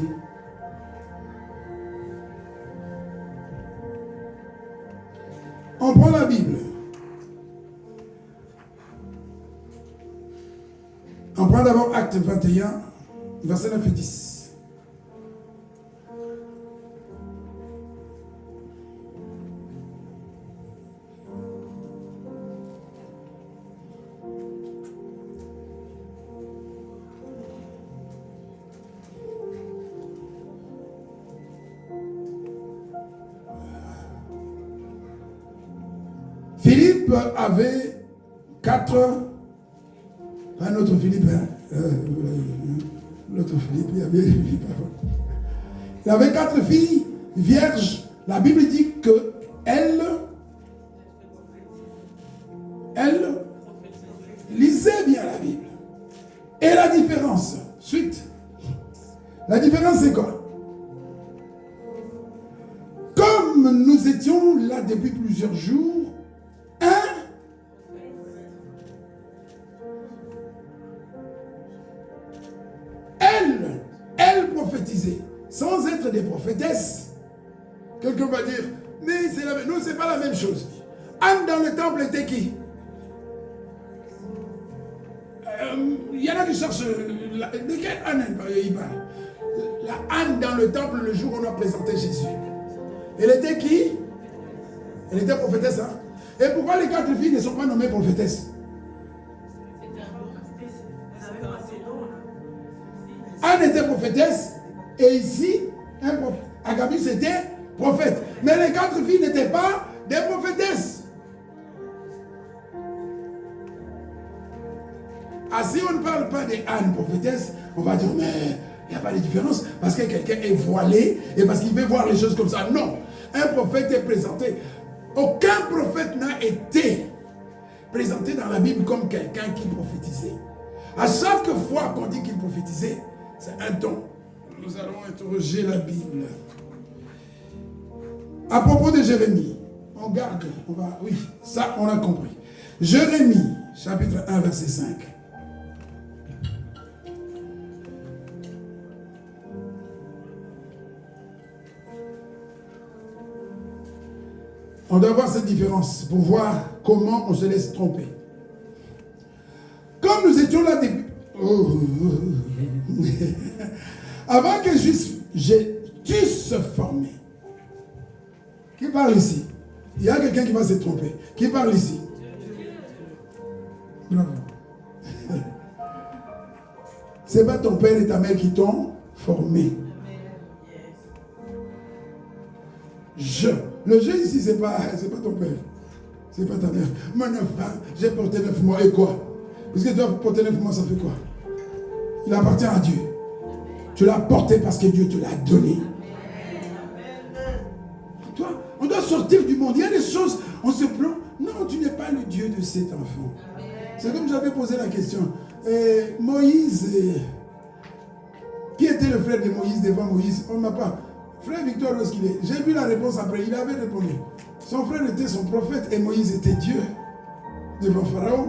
On prend la Bible. On prend d'abord Acte 21, verset 9 et 10. Philippe avait 4, pas notre Philippe, l'autre Philippe, il avait 4 filles vierges. La Bible dit que elle lisait bien la Bible. Et la différence, suite, la différence c'est quoi? Comme nous étions là depuis plusieurs jours, elle prophétisait sans être des prophétesses. Quelqu'un va dire, mais non, c'est pas la même chose. Anne dans le temple était qui? Il y en a qui cherchent de quelle Anne il parle? La Anne dans le temple le jour où on a présenté Jésus. Elle était qui? Elle était prophétesse. Hein? Et pourquoi les 4 filles ne sont pas nommées prophétesses? Anne était prophétesse, et ici, Agabus était prophète. Mais les 4 filles n'étaient pas des prophétesses. Ah, si on ne parle pas d'Anne prophétesse, on va dire, mais il n'y a pas de différence, parce que quelqu'un est voilé, et parce qu'il veut voir les choses comme ça. Non, un prophète est présenté. Aucun prophète n'a été présenté dans la Bible comme quelqu'un qui prophétisait. À chaque fois qu'on dit qu'il prophétisait, c'est un don. Nous allons interroger la Bible. À propos de Jérémie, on garde, oui, ça on a compris. Jérémie, chapitre 1, verset 5. On doit voir cette différence pour voir comment on se laisse tromper. Comme nous étions là depuis... Avant que tu se formé. Qui parle ici? Il y a quelqu'un qui va se tromper. Qui parle ici? Bravo. C'est pas ton père et ta mère qui t'ont formé. Le jeu ici, c'est pas ton père. C'est pas ta mère. Mon enfant, j'ai porté 9 mois. Et quoi? Puisque tu as porté 9 mois, ça fait quoi? Il appartient à Dieu. Tu l'as porté parce que Dieu te l'a donné. Toi, on doit sortir du monde. Il y a des choses, on se plaint. Non, tu n'es pas le Dieu de cet enfant. C'est comme j'avais posé la question. Moïse, qui était le frère de Moïse devant Moïse? On ne m'a pas. Frère Victor, où est-ce qu'il est? J'ai vu la réponse après. Il avait répondu. Son frère était son prophète et Moïse était Dieu devant Pharaon.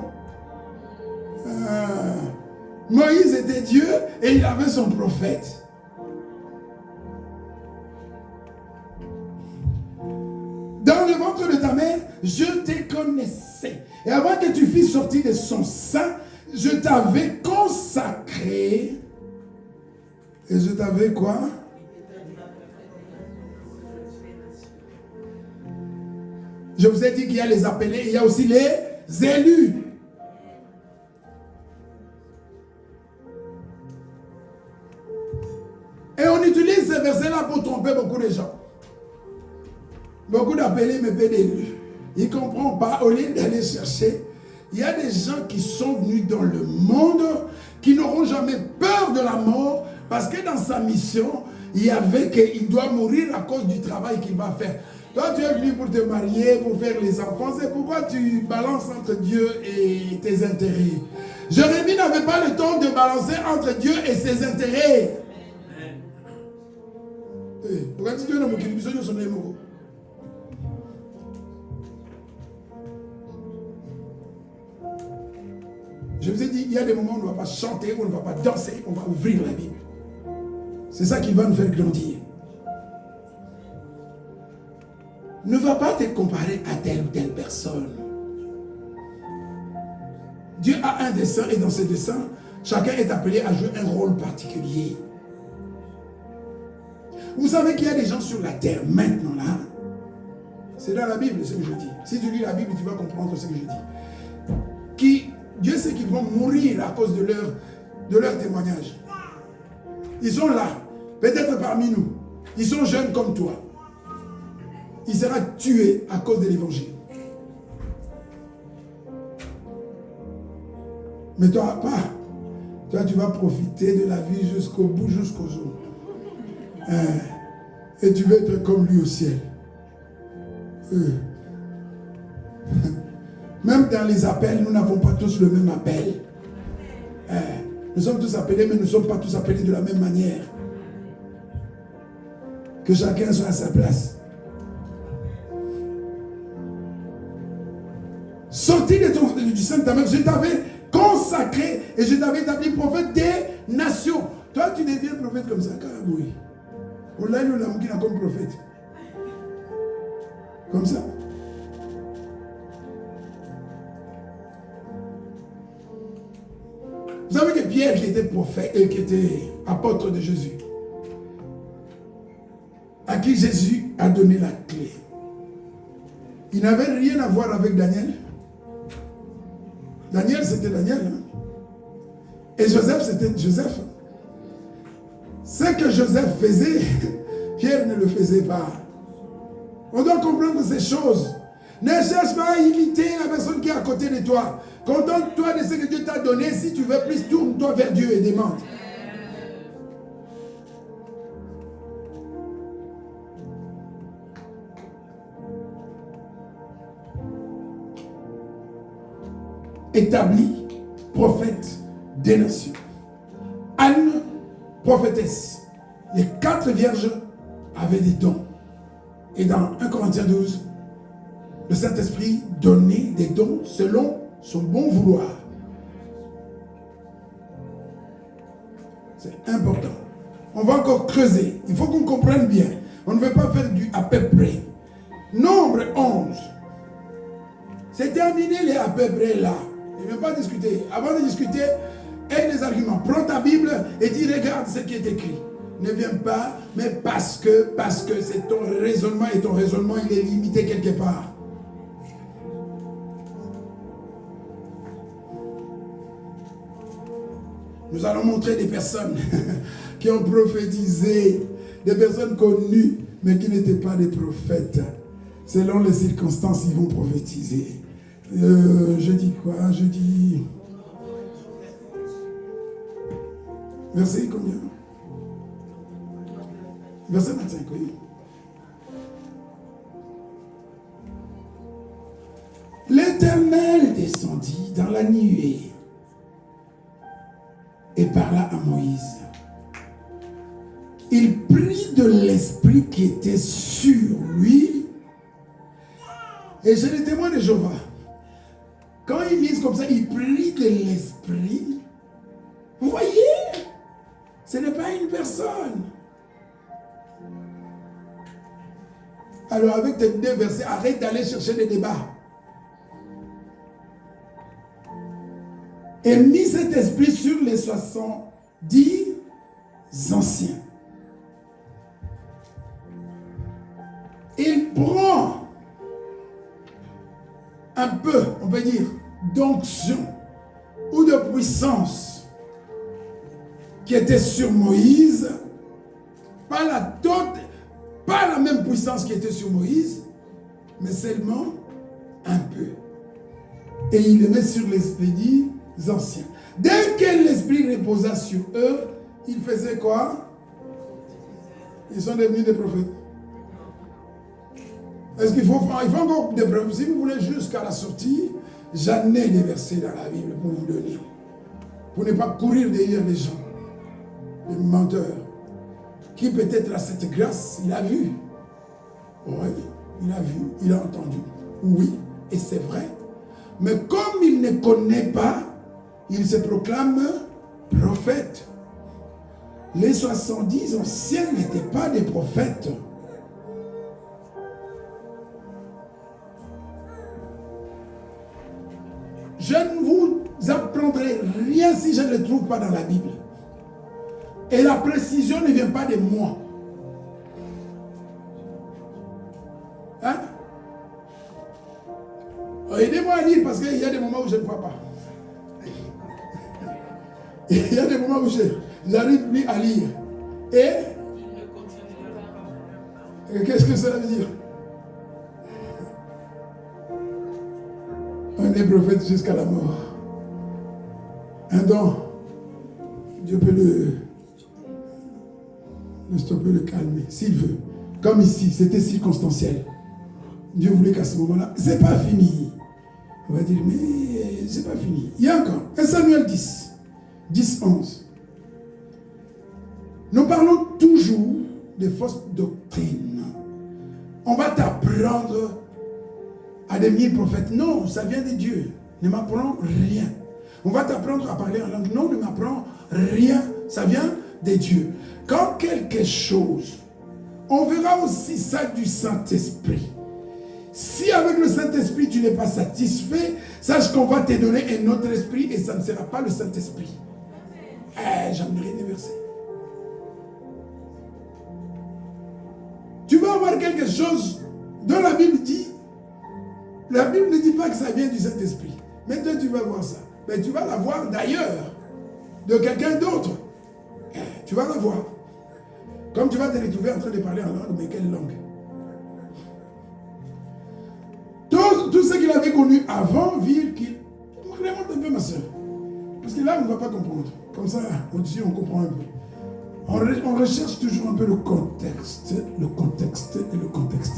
Moïse était Dieu et il avait son prophète. Dans le ventre de ta mère, je te connaissais. Et avant que tu fusses sorti de son sein, je t'avais consacré. Et je t'avais quoi? Je vous ai dit qu'il y a les appelés, il y a aussi les élus. Et on utilise ces versets-là pour tromper beaucoup de gens. Beaucoup d'appelés, mais peu d'élus. Ils ne comprennent pas, au lieu d'aller chercher. Il y a des gens qui sont venus dans le monde, qui n'auront jamais peur de la mort, parce que dans sa mission, il y avait qu'il doit mourir à cause du travail qu'il va faire. Toi, tu es venu pour te marier, pour faire les enfants. C'est pourquoi tu balances entre Dieu et tes intérêts. Jérémie n'avait pas le temps de balancer entre Dieu et ses intérêts. Pourquoi tu dis que je vous ai dit, il y a des moments où on ne va pas chanter, on ne va pas danser, on va ouvrir la Bible. C'est ça qui va nous faire grandir. Ne va pas te comparer à telle ou telle personne. Dieu a un dessein et dans ce dessein, chacun est appelé à jouer un rôle particulier. Vous savez qu'il y a des gens sur la terre maintenant là. C'est dans la Bible ce que je dis. Si tu lis la Bible, tu vas comprendre ce que je dis. Dieu sait qu'ils vont mourir à cause de leur témoignage. Ils sont là, peut-être parmi nous. Ils sont jeunes comme toi. Il sera tué à cause de l'évangile. Mais toi, pas. Toi, tu vas profiter de la vie jusqu'au bout, jusqu'au jour. Et tu vas être comme lui au ciel. Même dans les appels, nous n'avons pas tous le même appel. Nous sommes tous appelés, mais nous ne sommes pas tous appelés de la même manière. Que chacun soit à sa place. Sorti du Saint-Amen, je t'avais consacré et je t'avais établi prophète des nations. Toi, tu deviens prophète comme ça. Oui. On l'a eu comme prophète. Comme ça. Vous savez que Pierre qui était prophète et qui était apôtre de Jésus, à qui Jésus a donné la clé. Il n'avait rien à voir avec Daniel. Daniel, c'était Daniel. Hein? Et Joseph, c'était Joseph. Ce que Joseph faisait, Pierre ne le faisait pas. On doit comprendre ces choses. Ne cherche pas à imiter la personne qui est à côté de toi. Contente-toi de ce que Dieu t'a donné. Si tu veux plus, tourne-toi vers Dieu et demande. Établi, prophète des nations. Anne, prophétesse. Les 4 vierges avaient des dons. Et dans 1 Corinthiens 12, le Saint-Esprit donnait des dons selon son bon vouloir. C'est important. On va encore creuser. Il faut qu'on comprenne bien. On ne veut pas faire du à peu près. Nombre 11. C'est terminé les à peu près là. Il ne veut pas discuter. Avant de discuter, aie des arguments. Prends ta Bible et dis regarde ce qui est écrit. Ne viens pas, mais parce que c'est ton raisonnement et ton raisonnement il est limité quelque part. Nous allons montrer des personnes qui ont prophétisé, des personnes connues, mais qui n'étaient pas des prophètes. Selon les circonstances, ils vont prophétiser. Je dis quoi? Je dis... Verset combien? Verset 25, oui. L'Éternel descendit dans la nuée et parla à Moïse. Il prit de l'esprit qui était sur lui. Et c'est les témoins de Jéhovah. Quand ils lisent comme ça, il prit de l'esprit. Vous voyez? Ce n'est pas une personne. Alors avec tes deux versets, arrête d'aller chercher des débats. Et mit cet esprit sur les 70 anciens. Il prend un peu, on peut dire, d'onction ou de puissance qui était sur Moïse, pas la même puissance qui était sur Moïse, mais seulement un peu. Et il le met sur l'esprit anciens. Dès que l'esprit reposa sur eux, ils faisaient quoi? Ils sont devenus des prophètes. Est-ce qu'il faut encore des preuves? Si vous voulez jusqu'à la sortie, j'en ai des versets dans la Bible pour vous donner. Pour ne pas courir derrière les gens, les menteurs. Qui peut-être a cette grâce, il a vu. Oui, il a vu, il a entendu. Oui, et c'est vrai. Mais comme il ne connaît pas, il se proclame prophète. Les 70 anciens n'étaient pas des prophètes. Je ne vous apprendrai rien si je ne le trouve pas dans la Bible. Et la précision ne vient pas de moi. Hein? Aidez-moi à lire parce qu'il y a des moments où je ne vois pas. Il y a des moments où je n'arrive plus à lire. Et qu'est-ce que cela veut dire? On est prophète jusqu'à la mort. Un don, Dieu peut le stopper, le calmer, s'il veut. Comme ici, c'était circonstanciel. Dieu voulait qu'à ce moment-là, c'est pas fini. On va dire, mais c'est pas fini. Il y a encore. 1 Samuel 10, 11. Nous parlons toujours de fausses doctrines. On va t'apprendre à devenir prophète. Non, ça vient de Dieu. Ne m'apprends rien. On va t'apprendre à parler en langue. Non, ne m'apprends rien. Ça vient de Dieu. Quand quelque chose, on verra aussi ça du Saint-Esprit. Si avec le Saint-Esprit tu n'es pas satisfait, sache qu'on va te donner un autre esprit et ça ne sera pas le Saint-Esprit. J'aimerais des versets. Tu vas avoir quelque chose dont la Bible dit. La Bible ne dit pas que ça vient du Saint-Esprit. Mais toi tu vas voir ça. Mais tu vas la voir d'ailleurs, de quelqu'un d'autre. Tu vas la voir. Comme tu vas te retrouver en train de parler en langue, mais quelle langue? Tout ce qu'il avait connu avant, virent qu'il... Remonte un peu ma soeur. Parce que là, on ne va pas comprendre. Comme ça, au-dessus, on comprend un peu. On recherche toujours un peu le contexte. Le contexte et le contexte.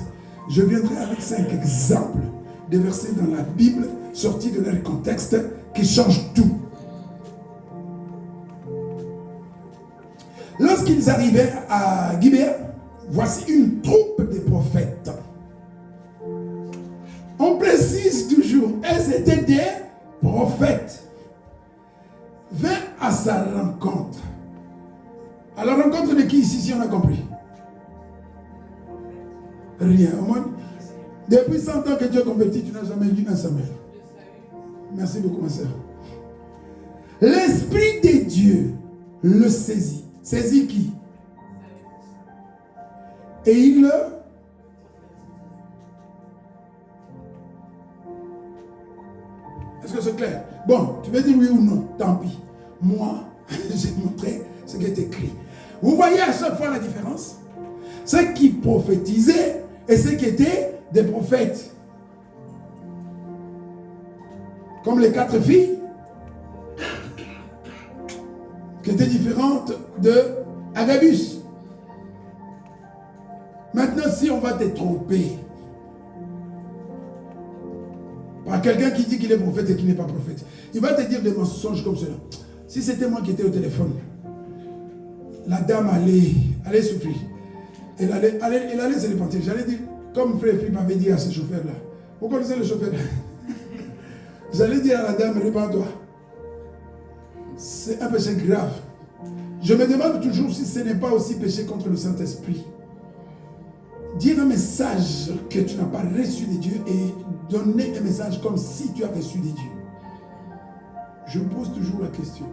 Je viendrai avec 5 exemples de versets dans la Bible, sortis de leur contexte, qui changent tout. Lorsqu'ils arrivèrent à Gibéa, voici une troupe de prophètes précise toujours, elles étaient des prophètes. Vint à sa rencontre. À la rencontre de qui ici, si on a compris? Rien. Au moins, depuis 100 ans que Dieu convertit, tu n'as jamais lu un Samuel. Merci beaucoup, ma soeur. L'Esprit de Dieu le saisit. Saisit qui? Et il le... Est-ce que c'est clair? Bon, tu veux dire oui ou non? Tant pis. Moi, j'ai montré ce qui est écrit. Vous voyez à chaque fois la différence? Ceux qui prophétisaient et ceux qui étaient des prophètes. Comme les 4 filles qui étaient différentes de Agabus. Maintenant, si on va te tromper par quelqu'un qui dit qu'il est prophète et qui n'est pas prophète, il va te dire des mensonges comme cela. Si c'était moi qui étais au téléphone, la dame allait souffrir. Elle allait se repentir. J'allais dire, comme frère Philippe m'avait dit à ce chauffeur-là. Vous connaissez le chauffeur? J'allais dire à la dame, répands-toi. C'est un péché grave. Je me demande toujours si ce n'est pas aussi péché contre le Saint-Esprit. Dire un message que tu n'as pas reçu de Dieu et donner un message comme si tu as reçu de Dieu. Je pose toujours la question.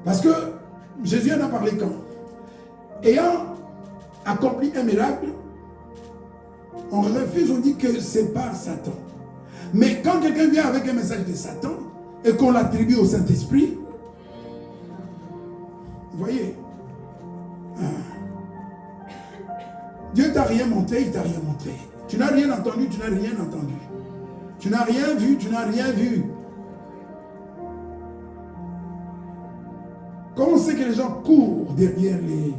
Parce que Jésus en a parlé quand? Ayant accompli un miracle, on refuse, on dit que c'est pas Satan. Mais quand quelqu'un vient avec un message de Satan et qu'on l'attribue au Saint-Esprit, vous voyez, Dieu t'a rien montré, il t'a rien montré. Tu n'as rien entendu, tu n'as rien entendu. Tu n'as rien vu, tu n'as rien vu. Comment on sait que les gens courent derrière les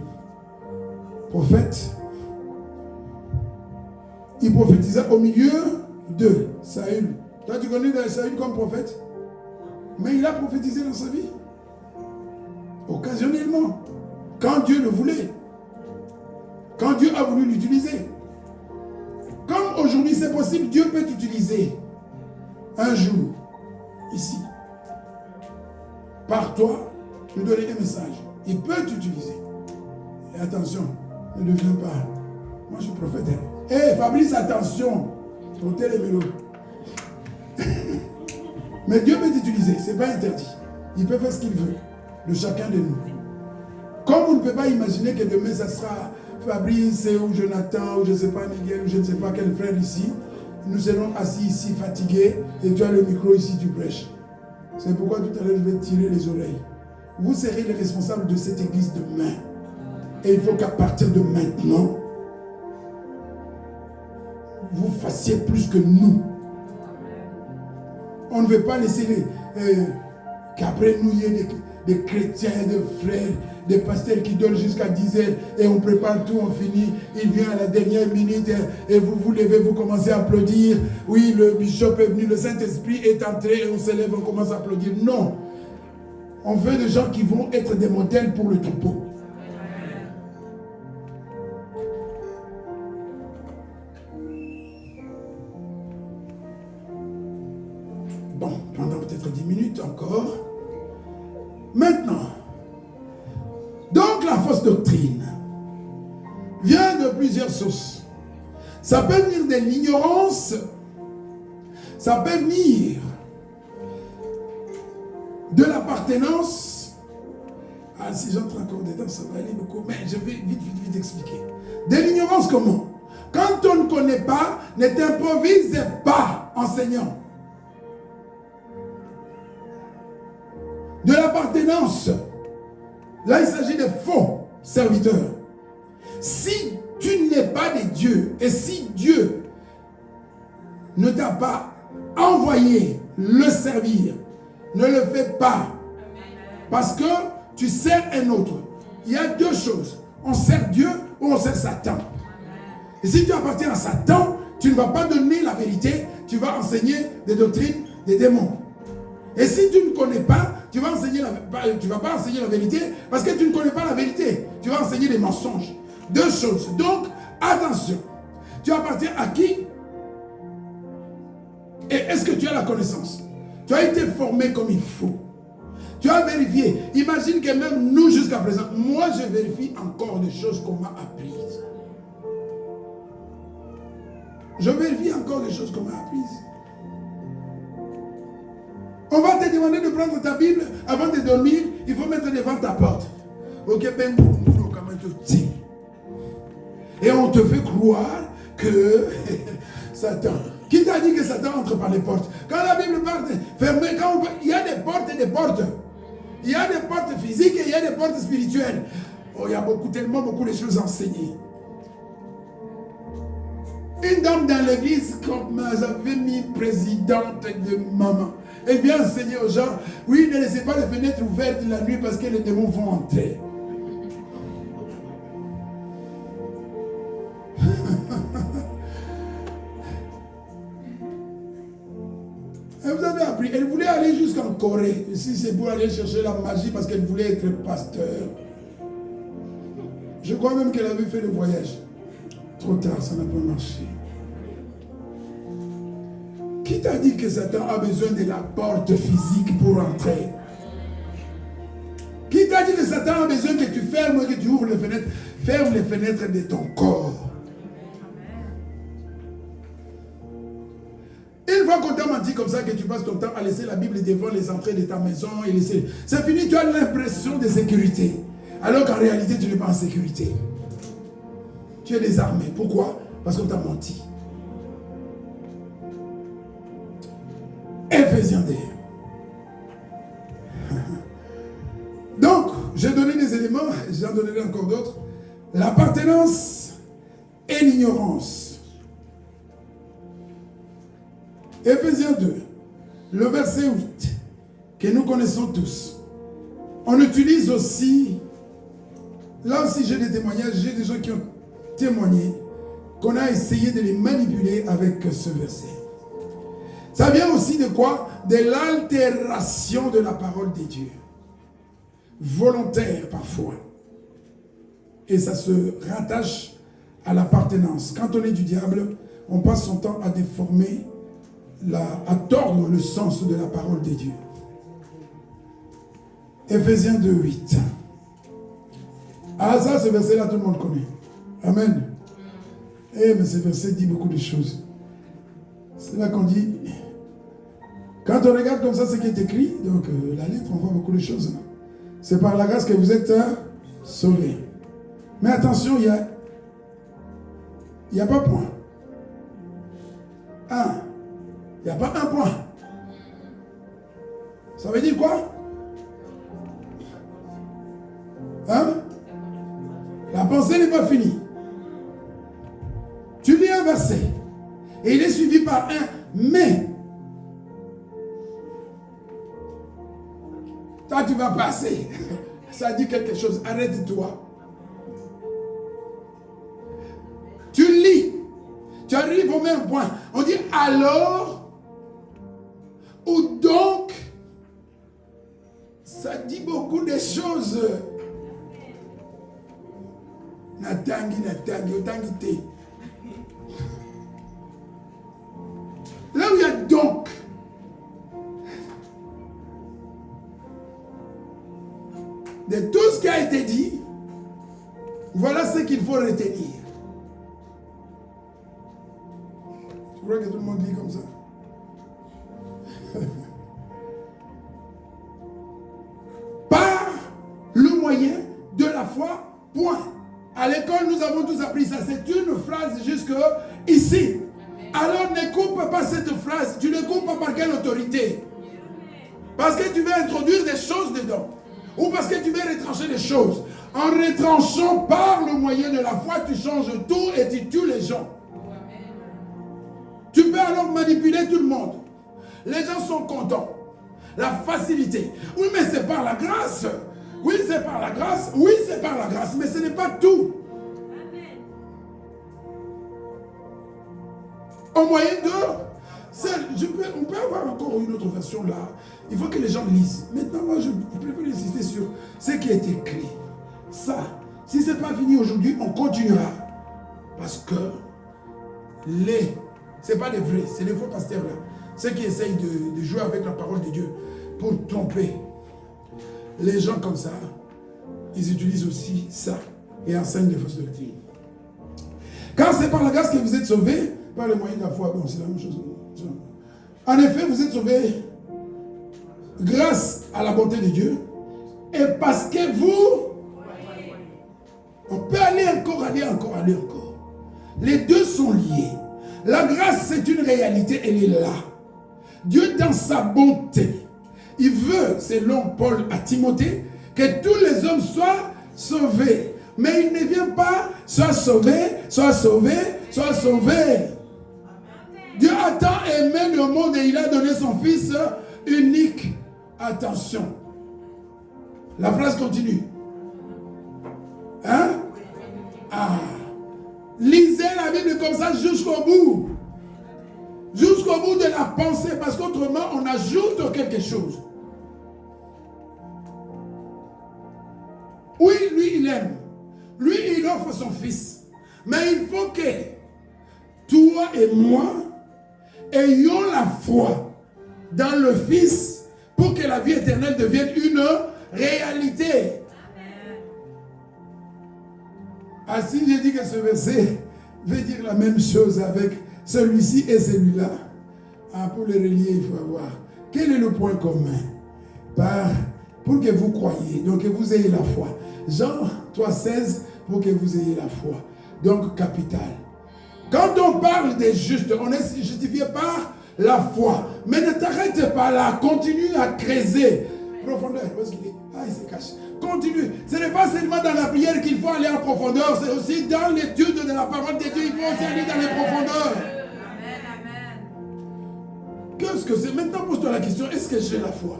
prophètes? Ils prophétisaient au milieu de Saül. Toi, tu connais Saül comme prophète? Mais il a prophétisé dans sa vie. Occasionnellement. Quand Dieu le voulait. Quand Dieu a voulu l'utiliser. Comme aujourd'hui c'est possible, Dieu peut t'utiliser un jour, ici, par toi, lui donner un message. Il peut t'utiliser. Et attention, ne deviens pas. Moi je suis prophète. Hé, Fabrice, attention. Montez les vélos. Mais Dieu peut t'utiliser, ce n'est pas interdit. Il peut faire ce qu'il veut de chacun de nous. Comme vous ne pouvez pas imaginer que demain ça sera Fabrice ou Jonathan ou je ne sais pas Miguel ou je ne sais pas quel frère ici, nous serons assis ici fatigués et tu as le micro ici, tu prêches. C'est pourquoi tout à l'heure je vais tirer les oreilles. Vous serez les responsables de cette église demain. Et il faut qu'à partir de maintenant, vous fassiez plus que nous. On ne veut pas laisser qu'après nous il y ait des chrétiens, des frères, des pasteurs qui donnent jusqu'à 10 heures et on prépare tout, on finit. Il vient à la dernière minute et vous vous levez, vous commencez à applaudir. Oui, le bishop est venu, le Saint-Esprit est entré et on se lève, on commence à applaudir. Non. On veut des gens qui vont être des modèles pour le troupeau. Bon, pendant peut-être 10 minutes encore. Maintenant, donc la fausse doctrine vient de plusieurs sources. Ça peut venir de l'ignorance, ça peut venir de l'appartenance. Ah, si j'entre encore dedans, ça va aller beaucoup, mais je vais vite expliquer. De l'ignorance comment? Quand on ne connaît pas, ne t'improvise pas, enseignant. De l'appartenance. Là, il s'agit de faux serviteurs. Si tu n'es pas de Dieu, et si Dieu ne t'a pas envoyé le servir, ne le fais pas. Parce que tu sers un autre. Il y a deux choses. On sert Dieu ou on sert Satan. Et si tu appartiens à Satan, tu ne vas pas donner la vérité, tu vas enseigner des doctrines des démons. Et si tu ne connais pas, tu vas pas enseigner la vérité parce que tu ne connais pas la vérité. Tu vas enseigner des mensonges. Deux choses. Donc, attention. Tu appartiens à qui? est-ce que tu as la connaissance? Tu as été formé comme il faut. Tu as vérifié. Imagine que même nous, jusqu'à présent, moi, je vérifie encore des choses qu'on m'a apprises. Je vérifie encore des choses qu'on m'a apprises. On va te demander de prendre ta Bible avant de dormir. Il faut mettre devant ta porte. Ok, ben, comment te tient. Et on te fait croire que Satan. Qui t'a dit que Satan entre par les portes? Quand la Bible parle de fermer, il y a des portes et des portes. Il y a des portes physiques et il y a des portes spirituelles. Oh, il y a tellement beaucoup de choses enseignées. Une dame dans l'église, comme j'avais mis présidente de maman, elle vient enseigner aux gens, oui, ne laissez pas les fenêtres ouvertes la nuit parce que les démons vont entrer. Vous avez appris, elle voulait aller jusqu'en Corée. Ici, c'est pour aller chercher la magie parce qu'elle voulait être pasteur. Je crois même qu'elle avait fait le voyage. Trop tard, ça n'a pas marché. Qui t'a dit que Satan a besoin de la porte physique pour entrer? Qui t'a dit que Satan a besoin que tu fermes et que tu ouvres les fenêtres? Ferme les fenêtres de ton corps. Une fois qu'on t'a menti comme ça, que tu passes ton temps à laisser la Bible devant les entrées de ta maison et laisser... C'est fini, tu as l'impression de sécurité. Alors qu'en réalité, tu n'es pas en sécurité. Tu es désarmé. Pourquoi? Parce qu'on t'a menti. Éphésiens 2. Donc, j'ai donné des éléments, j'en donnerai encore d'autres. L'appartenance et l'ignorance. Éphésiens 2, le verset 8, que nous connaissons tous. On utilise aussi, là aussi j'ai des témoignages, j'ai des gens qui ont témoigné, qu'on a essayé de les manipuler avec ce verset. Ça vient aussi de quoi? De l'altération de la parole de Dieu. Volontaire parfois. Et ça se rattache à l'appartenance. Quand on est du diable, on passe son temps à déformer, à tordre le sens de la parole de Dieu. Éphésiens 2, 8. Ah ça, ce verset-là, tout le monde connaît. Amen. Eh, mais ce verset dit beaucoup de choses. C'est là qu'on dit, quand on regarde comme ça ce qui est écrit, donc la lettre, on voit beaucoup de choses. C'est par la grâce que vous êtes sauvés. Mais attention, il n'y a pas point. Il n'y a pas un point. Ça veut dire quoi? La pensée n'est pas finie. Tu lis un verset et il est suivi par un mais. Toi, tu vas passer. Ça dit quelque chose. Arrête-toi. Tu lis. Tu arrives au même point. On dit alors ou donc. Ça dit beaucoup de choses. Natangi, otangite. Là où il y a donc. De tout ce qui a été dit, voilà ce qu'il faut retenir. Tu vois que tout le monde dit comme ça? Par le moyen de la foi, point. À l'école, nous avons tous appris ça. C'est une phrase jusque ici. Alors ne coupe pas cette phrase. Tu ne coupes pas par quelle autorité? Parce que tu veux introduire des choses dedans. Ou parce que tu veux retrancher des choses. En retranchant par le moyen de la foi, tu changes tout et tu tues les gens. Tu peux alors manipuler tout le monde. Les gens sont contents. La facilité. Oui, mais c'est par la grâce. Oui, c'est par la grâce. Oui, c'est par la grâce. Mais ce n'est pas tout. Au moyen de... on peut avoir encore une autre version là. Il faut que les gens lisent. Maintenant, moi, je préfère insister sur ce qui a été écrit. Ça, si ce n'est pas fini aujourd'hui, on continuera. Parce que ce n'est pas des vrais, c'est les faux pasteurs là. ceux qui essayent de jouer avec la parole de Dieu pour tromper. Les gens comme ça, ils utilisent aussi ça et enseignent des fausses doctrines. Car c'est par la grâce que vous êtes sauvés, par le moyen de la foi. Bon, c'est la même chose. En effet, vous êtes sauvés grâce à la bonté de Dieu et parce que vous... On peut aller encore. Les deux sont liés. La grâce, c'est une réalité, elle est là. Dieu, dans sa bonté, il veut, selon Paul à Timothée, que tous les hommes soient sauvés. Mais il ne vient pas, sois sauvé. Dieu a tant aimé le monde et il a donné son Fils unique. Attention. La phrase continue. Hein? Ah. Lisez la Bible comme ça jusqu'au bout. Jusqu'au bout de la pensée, parce qu'autrement, on ajoute quelque chose. Oui, lui, il aime. Lui, il offre son Fils. Mais il faut que toi et moi ayons la foi dans le Fils pour que la vie éternelle devienne une réalité. Ah, si j'ai dit que ce verset veut dire la même chose avec celui-ci et celui-là, ah, pour les relier, il faut avoir. Quel est le point commun? Pour que vous croyiez, donc que vous ayez la foi. Jean 3,16, pour que vous ayez la foi. Donc, capital. Quand on parle des justes, on est justifié par la foi. Mais ne t'arrête pas là, continue à creuser. Profondeur, où est-ce qu'il est? Ah, il se cache. Continue. Ce n'est pas seulement dans la prière qu'il faut aller en profondeur, c'est aussi dans l'étude de la parole de Dieu, il faut aussi aller dans les profondeurs. Amen. Qu'est-ce que c'est? Maintenant, pose-toi la question, est-ce que j'ai la foi?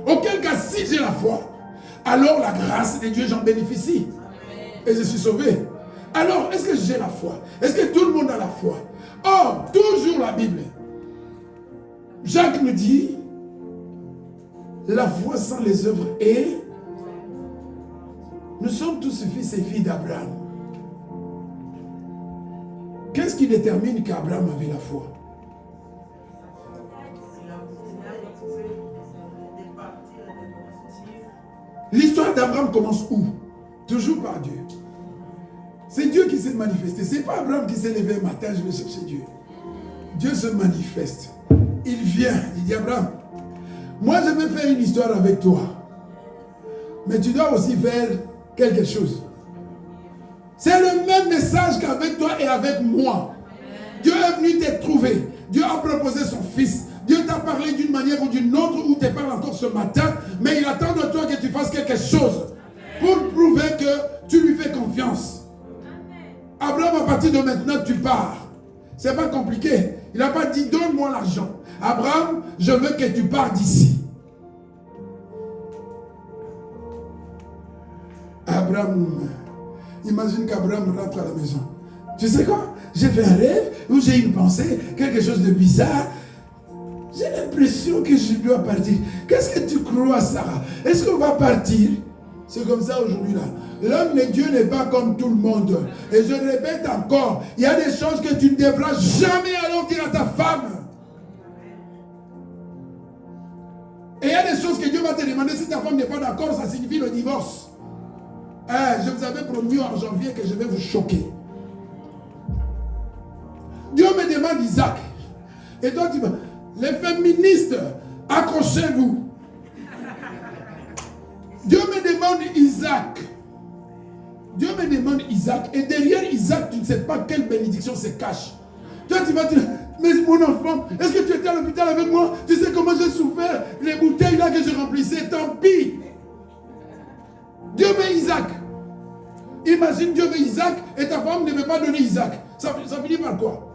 Auquel cas, si j'ai la foi, alors la grâce de Dieu, j'en bénéficie. Et je suis sauvé. Alors, est-ce que j'ai la foi? Est-ce que tout le monde a la foi? Or, toujours la Bible. Jacques me dit, la foi sans les œuvres est... Nous sommes tous fils et filles d'Abraham. Qu'est-ce qui détermine qu'Abraham avait la foi? L'histoire d'Abraham commence où? Toujours par Dieu. C'est Dieu qui s'est manifesté. Ce n'est pas Abraham qui s'est levé un matin, je vais chercher Dieu. Dieu se manifeste. Il vient, il dit Abraham, moi je vais faire une histoire avec toi. Mais tu dois aussi faire quelque chose. C'est le même message qu'avec toi et avec moi. Dieu est venu te trouver. Dieu a proposé son Fils. Dieu t'a parlé d'une manière ou d'une autre, ou te parle encore ce matin, mais il attend de toi que tu fasses quelque chose pour prouver que tu lui fais confiance. Abraham, à partir de maintenant, tu pars. C'est pas compliqué. Il n'a pas dit, donne-moi l'argent. Abraham, je veux que tu pars d'ici. Abraham, imagine qu'Abraham rentre à la maison. Tu sais quoi? J'ai fait un rêve où j'ai une pensée, quelque chose de bizarre. J'ai l'impression que je dois partir. Qu'est-ce que tu crois, Sarah? Est-ce qu'on va partir? C'est comme ça aujourd'hui là. L'homme de Dieu n'est pas comme tout le monde. Et je répète encore, il y a des choses que tu ne devras jamais alors dire à ta femme. Et il y a des choses que Dieu va te demander. Si ta femme n'est pas d'accord, ça signifie le divorce. Je vous avais promis en janvier que je vais vous choquer. Dieu me demande Isaac. Et toi tu vas... Les féministes, accrochez-vous. Dieu me demande Isaac. Dieu me demande Isaac. Et derrière Isaac, tu ne sais pas quelle bénédiction se cache. Toi, tu vas dire, mais mon enfant, est-ce que tu étais à l'hôpital avec moi? Tu sais comment j'ai souffert? Les bouteilles là que je remplissais, tant pis. Dieu veut Isaac. Imagine Dieu veut Isaac et ta femme ne veut pas donner Isaac. Ça finit par quoi?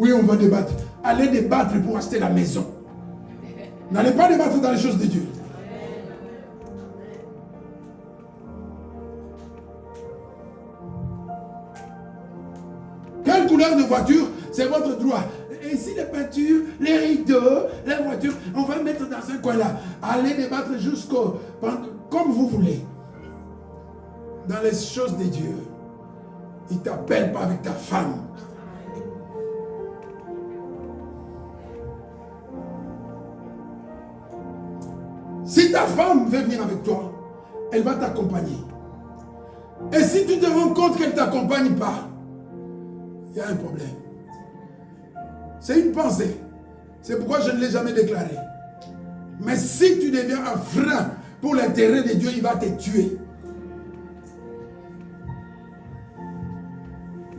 Oui, on va débattre. Allez débattre pour acheter la maison. N'allez pas débattre dans les choses de Dieu. Quelle couleur de voiture? C'est votre droit. Et ici, les peintures, les rideaux, les voitures, on va mettre dans un coin là. Allez débattre jusqu'au... Comme vous voulez. dans les choses de Dieu, il ne t'appelle pas avec ta femme. Si ta femme veut venir avec toi, elle va t'accompagner. Et si tu te rends compte qu'elle ne t'accompagne pas, il y a un problème. C'est une pensée. C'est pourquoi je ne l'ai jamais déclaré. Mais si tu deviens un frein pour l'intérêt de Dieu, il va te tuer.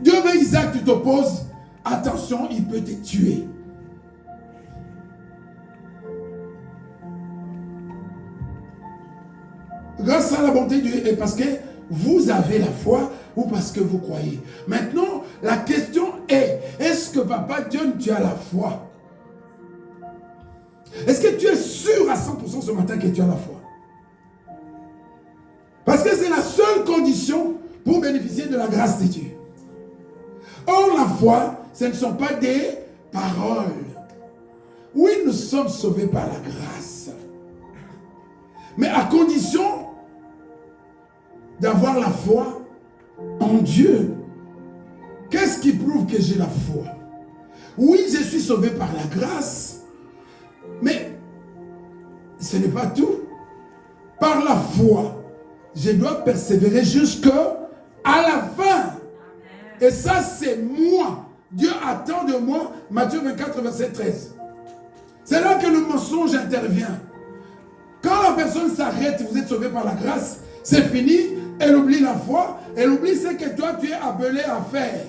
Dieu veut Isaac, tu t'opposes. Attention, il peut te tuer. Grâce à la bonté de Dieu et parce que vous avez la foi ou parce que vous croyez. Maintenant, la question est, est-ce que Papa John, tu as la foi? Est-ce que tu es sûr à 100% ce matin que tu as la foi? Parce que c'est la seule condition pour bénéficier de la grâce de Dieu. Or, la foi, ce ne sont pas des paroles. Oui, nous sommes sauvés par la grâce. Mais à condition d'avoir la foi en Dieu. Qu'est-ce qui prouve que j'ai la foi? Oui, je suis sauvé par la grâce. Mais ce n'est pas tout. Par la foi, je dois persévérer jusqu'à la fin. Et ça, c'est moi. Dieu attend de moi. Matthieu 24, verset 13. C'est là que le mensonge intervient. Quand la personne s'arrête, vous êtes sauvé par la grâce, c'est fini. Elle oublie la foi. Elle oublie ce que toi, tu es appelé à faire.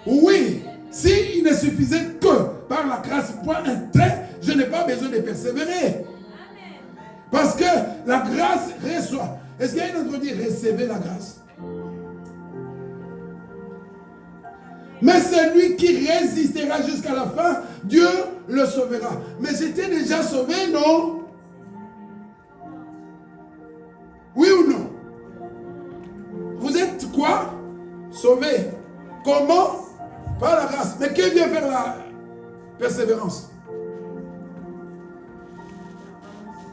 Oui, s'il ne suffisait que par la grâce, point un trait, je n'ai pas besoin de persévérer. Parce que la grâce reçoit. Est-ce qu'il y a une autre dit recevez la grâce? Mais celui qui résistera jusqu'à la fin, Dieu le sauvera. Mais j'étais déjà sauvé, non? Oui ou non? Vous êtes quoi? Sauvé. Comment? Par la grâce. Mais qui vient faire la persévérance?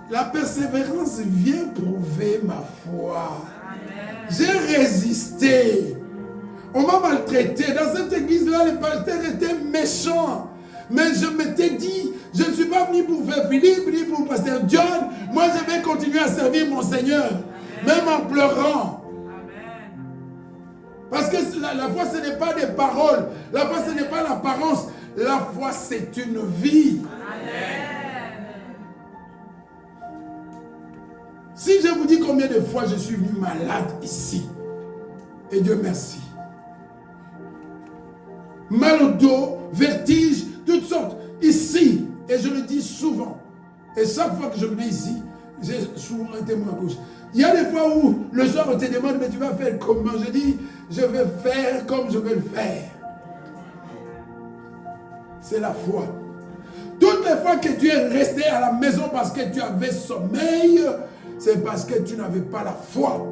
La persévérance vient prouver ma foi. J'ai résisté. On m'a maltraité. Dans cette église-là, les pasteurs étaient méchants. Mais je m'étais dit, je ne suis pas venu pour faire Philippe, ni pour pasteur John. Moi, je vais continuer à servir mon Seigneur. Même en pleurant. Parce que la foi, ce n'est pas des paroles. La foi, ce n'est pas l'apparence. La foi, c'est une vie. Amen. Si je vous dis combien de fois je suis venu malade ici, et Dieu merci. Mal au dos, vertige, toutes sortes. Ici, et je le dis souvent. Et chaque fois que je venais ici, j'ai souvent été mon bouche. Il y a des fois où le soir on te demande, mais tu vas faire comment? Je dis, je vais faire comme je vais le faire. C'est la foi. Toutes les fois que tu es resté à la maison parce que tu avais sommeil, c'est parce que tu n'avais pas la foi.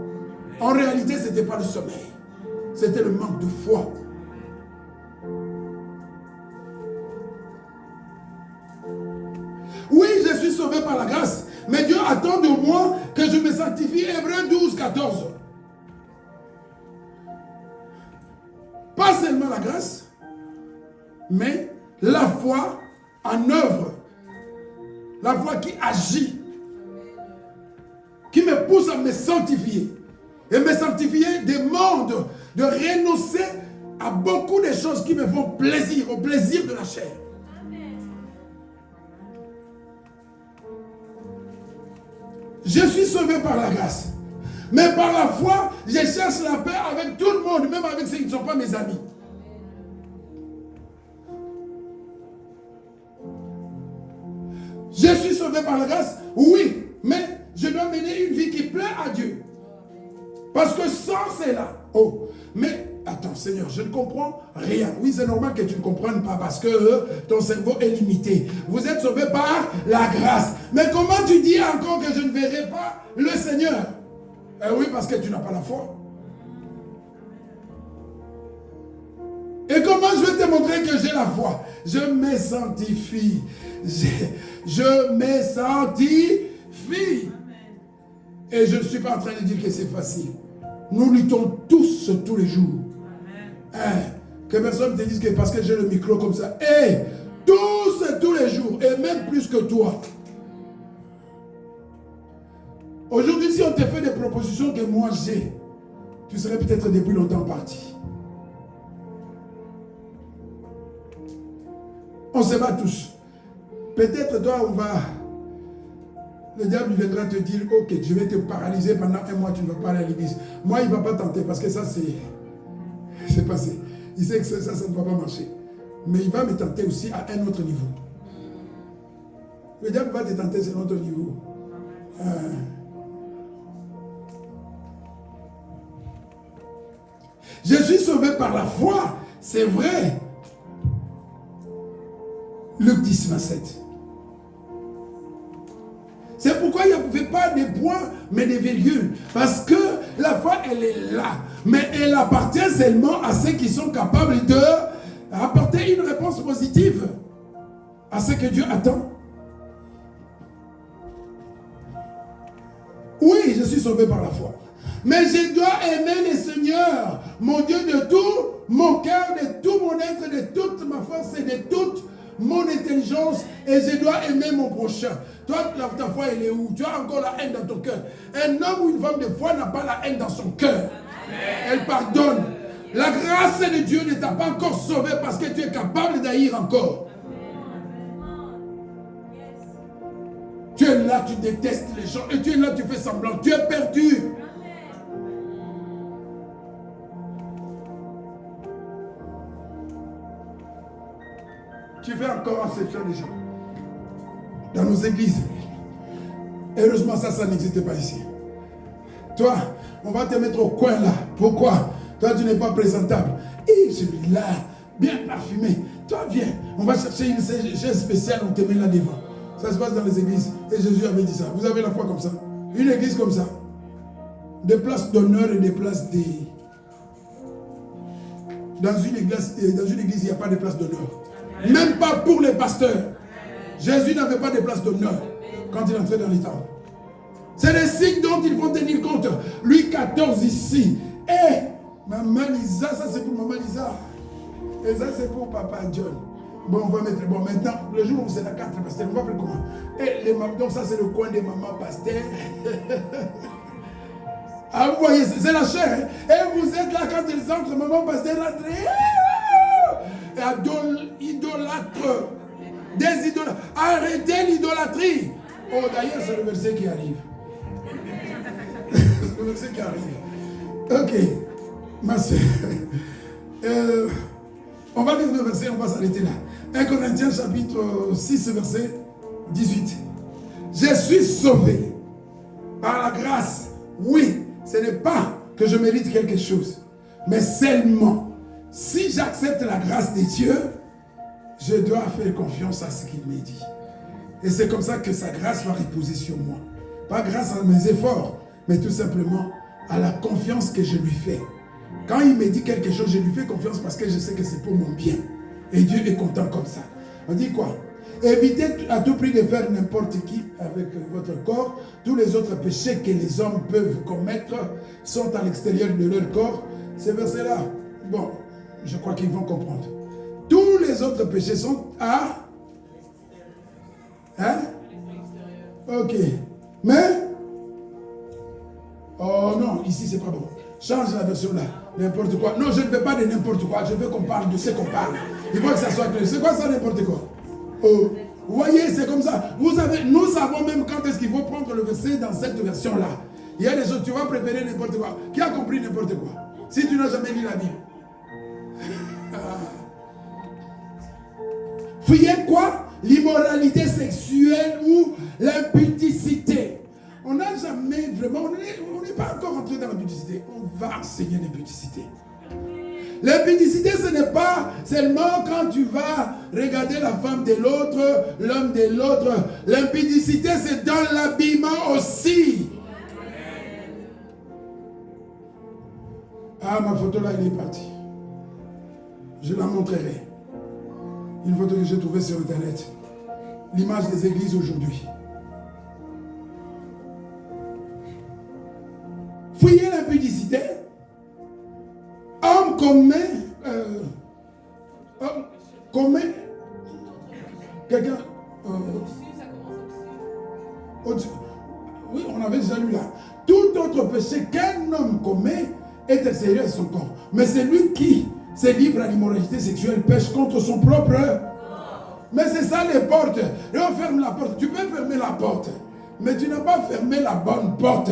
En réalité, ce n'était pas le sommeil. C'était le manque de foi. Oui, je suis sauvé par la grâce. Mais Dieu attend de moi que je me sanctifie. Hébreux 12, 14. Pas seulement la grâce, mais la foi en œuvre. La foi qui agit. Qui me pousse à me sanctifier. Et me sanctifier demande de renoncer à beaucoup de choses qui me font plaisir, au plaisir de la chair. Je suis sauvé par la grâce. Mais par la foi, je cherche la paix avec tout le monde, même avec ceux qui ne sont pas mes amis. Je suis sauvé par la grâce, oui, mais je dois mener une vie qui plaît à Dieu. Parce que sans cela, oh, mais attends Seigneur, je ne comprends rien. Oui, c'est normal que tu ne comprennes pas parce que ton cerveau est limité. Vous êtes sauvé par la grâce. Mais comment tu dis encore que je ne verrai pas le Seigneur? Oui, parce que tu n'as pas la foi. Et comment je vais te montrer que j'ai la foi? Je me sanctifie. Je me sanctifie. Et je ne suis pas en train de dire que c'est facile. Nous luttons tous les jours. Que personne te dise que parce que j'ai le micro comme ça. Tous les jours. Et même plus que toi. Aujourd'hui, si on te fait des propositions que moi j'ai, tu serais peut-être depuis longtemps parti. On se bat tous. Peut-être toi, le diable viendra te dire, ok, je vais te paralyser pendant 1 mois, tu ne vas pas aller à l'église. Moi, il ne va pas tenter parce que ça, c'est passé. Il sait que ça ne va pas marcher. Mais il va me tenter aussi à un autre niveau. Le diable va te tenter sur un autre niveau. Je suis sauvé par la foi, c'est vrai. Luc 10, 27. C'est pourquoi il n'y avait pas de points, mais des virgules. Parce que la foi, elle est là. Mais elle appartient seulement à ceux qui sont capables d'apporter une réponse positive à ce que Dieu attend. Oui, je suis sauvé par la foi. Mais je dois aimer le Seigneur, mon Dieu, de tout mon cœur, de tout mon être, de toute ma force et de toute mon intelligence. Et je dois aimer mon prochain. Toi, ta foi, elle est où? Tu as encore la haine dans ton cœur. Un homme ou une femme de foi n'a pas la haine dans son cœur. Elle pardonne. La grâce de Dieu ne t'a pas encore sauvé parce que tu es capable d'haïr encore. Tu es là, tu détestes les gens. Et tu es là, tu fais semblant. Tu es perdu. Tu fais encore exception des gens. Dans nos églises. Heureusement, ça n'existait pas ici. Toi, on va te mettre au coin là. Pourquoi? Toi, tu n'es pas présentable. Et celui-là, bien parfumé. Toi, viens. On va chercher une chaise spéciale, on te met là devant. Ça se passe dans les églises. Et Jésus avait dit ça. Vous avez la foi comme ça. Une église comme ça. Des places d'honneur et des places de... Dans une église, il n'y a pas de place d'honneur. Même pas pour les pasteurs. Jésus n'avait pas de place d'honneur quand il entrait dans les temples. C'est des signes dont ils vont tenir compte. Louis XIV ici. Maman Lisa, ça c'est pour Maman Lisa. Et ça c'est pour Papa John. Bon, on va mettre. Bon, maintenant, le jour où c'est la 4 pasteurs, on va faire comment? Et les mamans, donc ça c'est le coin des mamans pasteurs. Ah, vous voyez, c'est la chair. Hein? Et vous êtes là quand ils entrent, maman pasteur rentre. Idolâtre. Des idolâtres. Arrêtez l'idolâtrie. Oh, d'ailleurs, c'est le verset qui arrive. C'est le verset qui arrive. Ok. Ma soeur. On va lire le verset, on va s'arrêter là. 1 Corinthiens chapitre 6, verset 18. Je suis sauvé par la grâce. Oui, ce n'est pas que je mérite quelque chose, mais seulement si j'accepte la grâce de Dieu, je dois faire confiance à ce qu'il me dit. Et c'est comme ça que sa grâce va reposer sur moi. Pas grâce à mes efforts, mais tout simplement à la confiance que je lui fais. Quand il me dit quelque chose, je lui fais confiance parce que je sais que c'est pour mon bien. Et Dieu est content comme ça. On dit quoi? Évitez à tout prix de faire n'importe qui avec votre corps. Tous les autres péchés que les hommes peuvent commettre sont à l'extérieur de leur corps. Ces versets-là, bon, je crois qu'ils vont comprendre. Tous les autres péchés sont à... Hein? Ok. Mais... Oh non, ici c'est pas bon. Change la version là. N'importe quoi. Non, je ne veux pas de n'importe quoi. Je veux qu'on parle de ce qu'on parle. Il faut que ça soit clair. C'est quoi ça, n'importe quoi? Oh. Vous voyez, c'est comme ça. Nous savons même quand est-ce qu'il faut prendre le verset dans cette version-là. Il y a des choses, tu vas préférer n'importe quoi. Qui a compris n'importe quoi? Si tu n'as jamais lu la Bible. Fuyez quoi? L'immoralité sexuelle ou l'impudicité. On n'a jamais vraiment, on n'est pas encore entré dans l'impudicité. On va enseigner l'impudicité. L'impudicité, ce n'est pas seulement quand tu vas regarder la femme de l'autre, l'homme de l'autre. L'impudicité, c'est dans l'habillement aussi. Ah, ma photo là, elle est partie. Je la montrerai. Une photo que j'ai trouvée sur Internet. L'image des églises aujourd'hui. Fuyez l'impudicité. commet quelqu'un oui, on avait déjà lu là. Tout autre péché qu'un homme commet est extérieur à son corps. Mais c'est lui qui se livre à l'immoralité sexuelle pêche contre son propre. Mais c'est ça les portes. Et on ferme la porte. Tu peux fermer la porte, mais tu n'as pas fermé la bonne porte.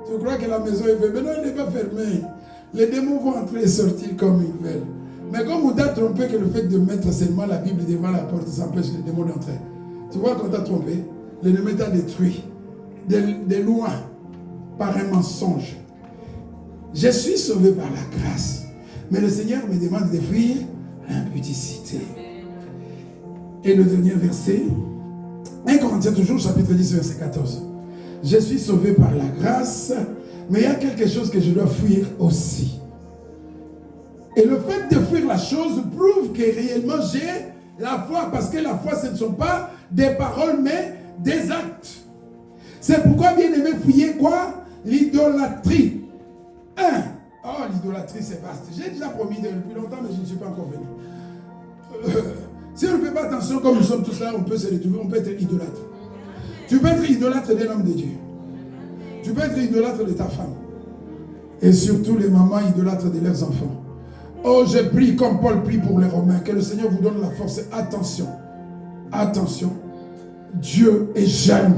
Tu crois que la maison est fermée? Non, elle n'est pas fermée. Les démons vont entrer et sortir comme ils veulent. Mais comme on t'a trompé que le fait de mettre seulement la Bible devant la porte, ça empêche les démons d'entrer. Tu vois qu'on t'a trompé, l'ennemi t'a détruit de loin par un mensonge. Je suis sauvé par la grâce, mais le Seigneur me demande de fuir l'impudicité. Et le dernier verset, 1 Corinthiens toujours, chapitre 10, verset 14. Je suis sauvé par la grâce, mais il y a quelque chose que je dois fuir aussi. Et le fait de fuir la chose prouve que réellement j'ai la foi, parce que la foi, ce ne sont pas des paroles, mais des actes. C'est pourquoi, bien aimé, fuyez quoi? L'idolâtrie. Oh, l'idolâtrie, c'est vaste. J'ai déjà promis depuis longtemps, mais je ne suis pas encore venu. Si on ne fait pas attention, comme nous sommes tous là, on peut se retrouver, on peut être idolâtre. Tu peux être idolâtre d'un homme de Dieu. Tu peux être idolâtre de ta femme. Et surtout les mamans idolâtres de leurs enfants. Oh, je prie comme Paul prie pour les Romains. Que le Seigneur vous donne la force. Attention. Attention. Dieu est jaloux.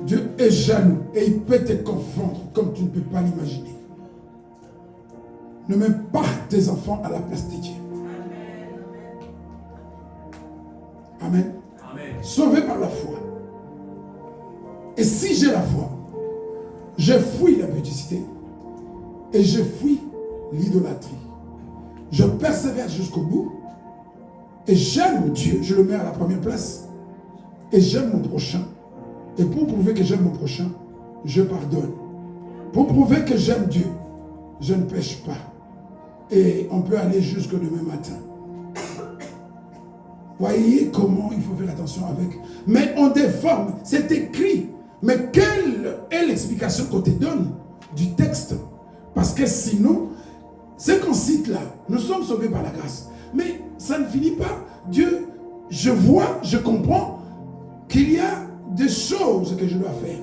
Dieu est jaloux. Et il peut te confondre comme tu ne peux pas l'imaginer. Ne mets pas tes enfants à la place de Dieu. Amen. Amen. Sauvé par la foi. Et si j'ai la foi, je fuis la pudicité et je fuis l'idolâtrie. Je persévère jusqu'au bout et j'aime Dieu. Je le mets à la première place et j'aime mon prochain. Et pour prouver que j'aime mon prochain, je pardonne. Pour prouver que j'aime Dieu, je ne pêche pas. Et on peut aller jusqu'au demain matin. Voyez comment il faut faire attention avec. Mais on déforme, c'est écrit. Mais quelle est l'explication qu'on te donne du texte? Parce que sinon, ce qu'on cite là, nous sommes sauvés par la grâce. Mais ça ne finit pas. Dieu, je vois, je comprends qu'il y a des choses que je dois faire.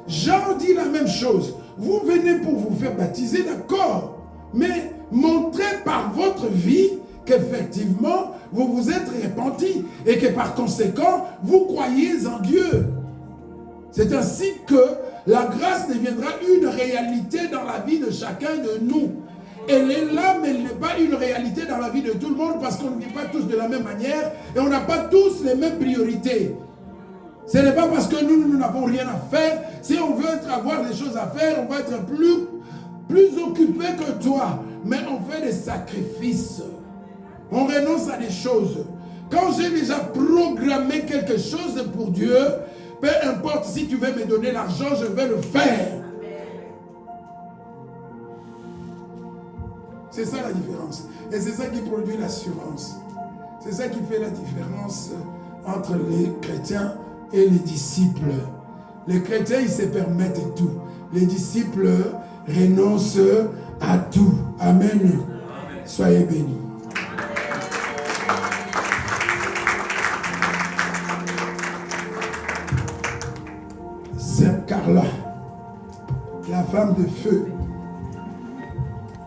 Jean dit la même chose. Vous venez pour vous faire baptiser, d'accord. Mais montrez par votre vie qu'effectivement, vous vous êtes repentis et que par conséquent, vous croyez en Dieu. C'est ainsi que la grâce deviendra une réalité dans la vie de chacun de nous. Elle est là, mais elle n'est pas une réalité dans la vie de tout le monde parce qu'on ne vit pas tous de la même manière et on n'a pas tous les mêmes priorités. Ce n'est pas parce que nous n'avons rien à faire. Si on veut avoir des choses à faire, on va être plus occupé que toi. Mais on fait des sacrifices. On renonce à des choses. Quand j'ai déjà programmé quelque chose pour Dieu, peu importe si tu veux me donner l'argent, je vais le faire. C'est ça la différence. Et c'est ça qui produit l'assurance. C'est ça qui fait la différence entre les chrétiens et les disciples. Les chrétiens, ils se permettent tout. Les disciples renoncent à tout. Amen. Amen. Soyez bénis. Sœur Carla, la femme de feu.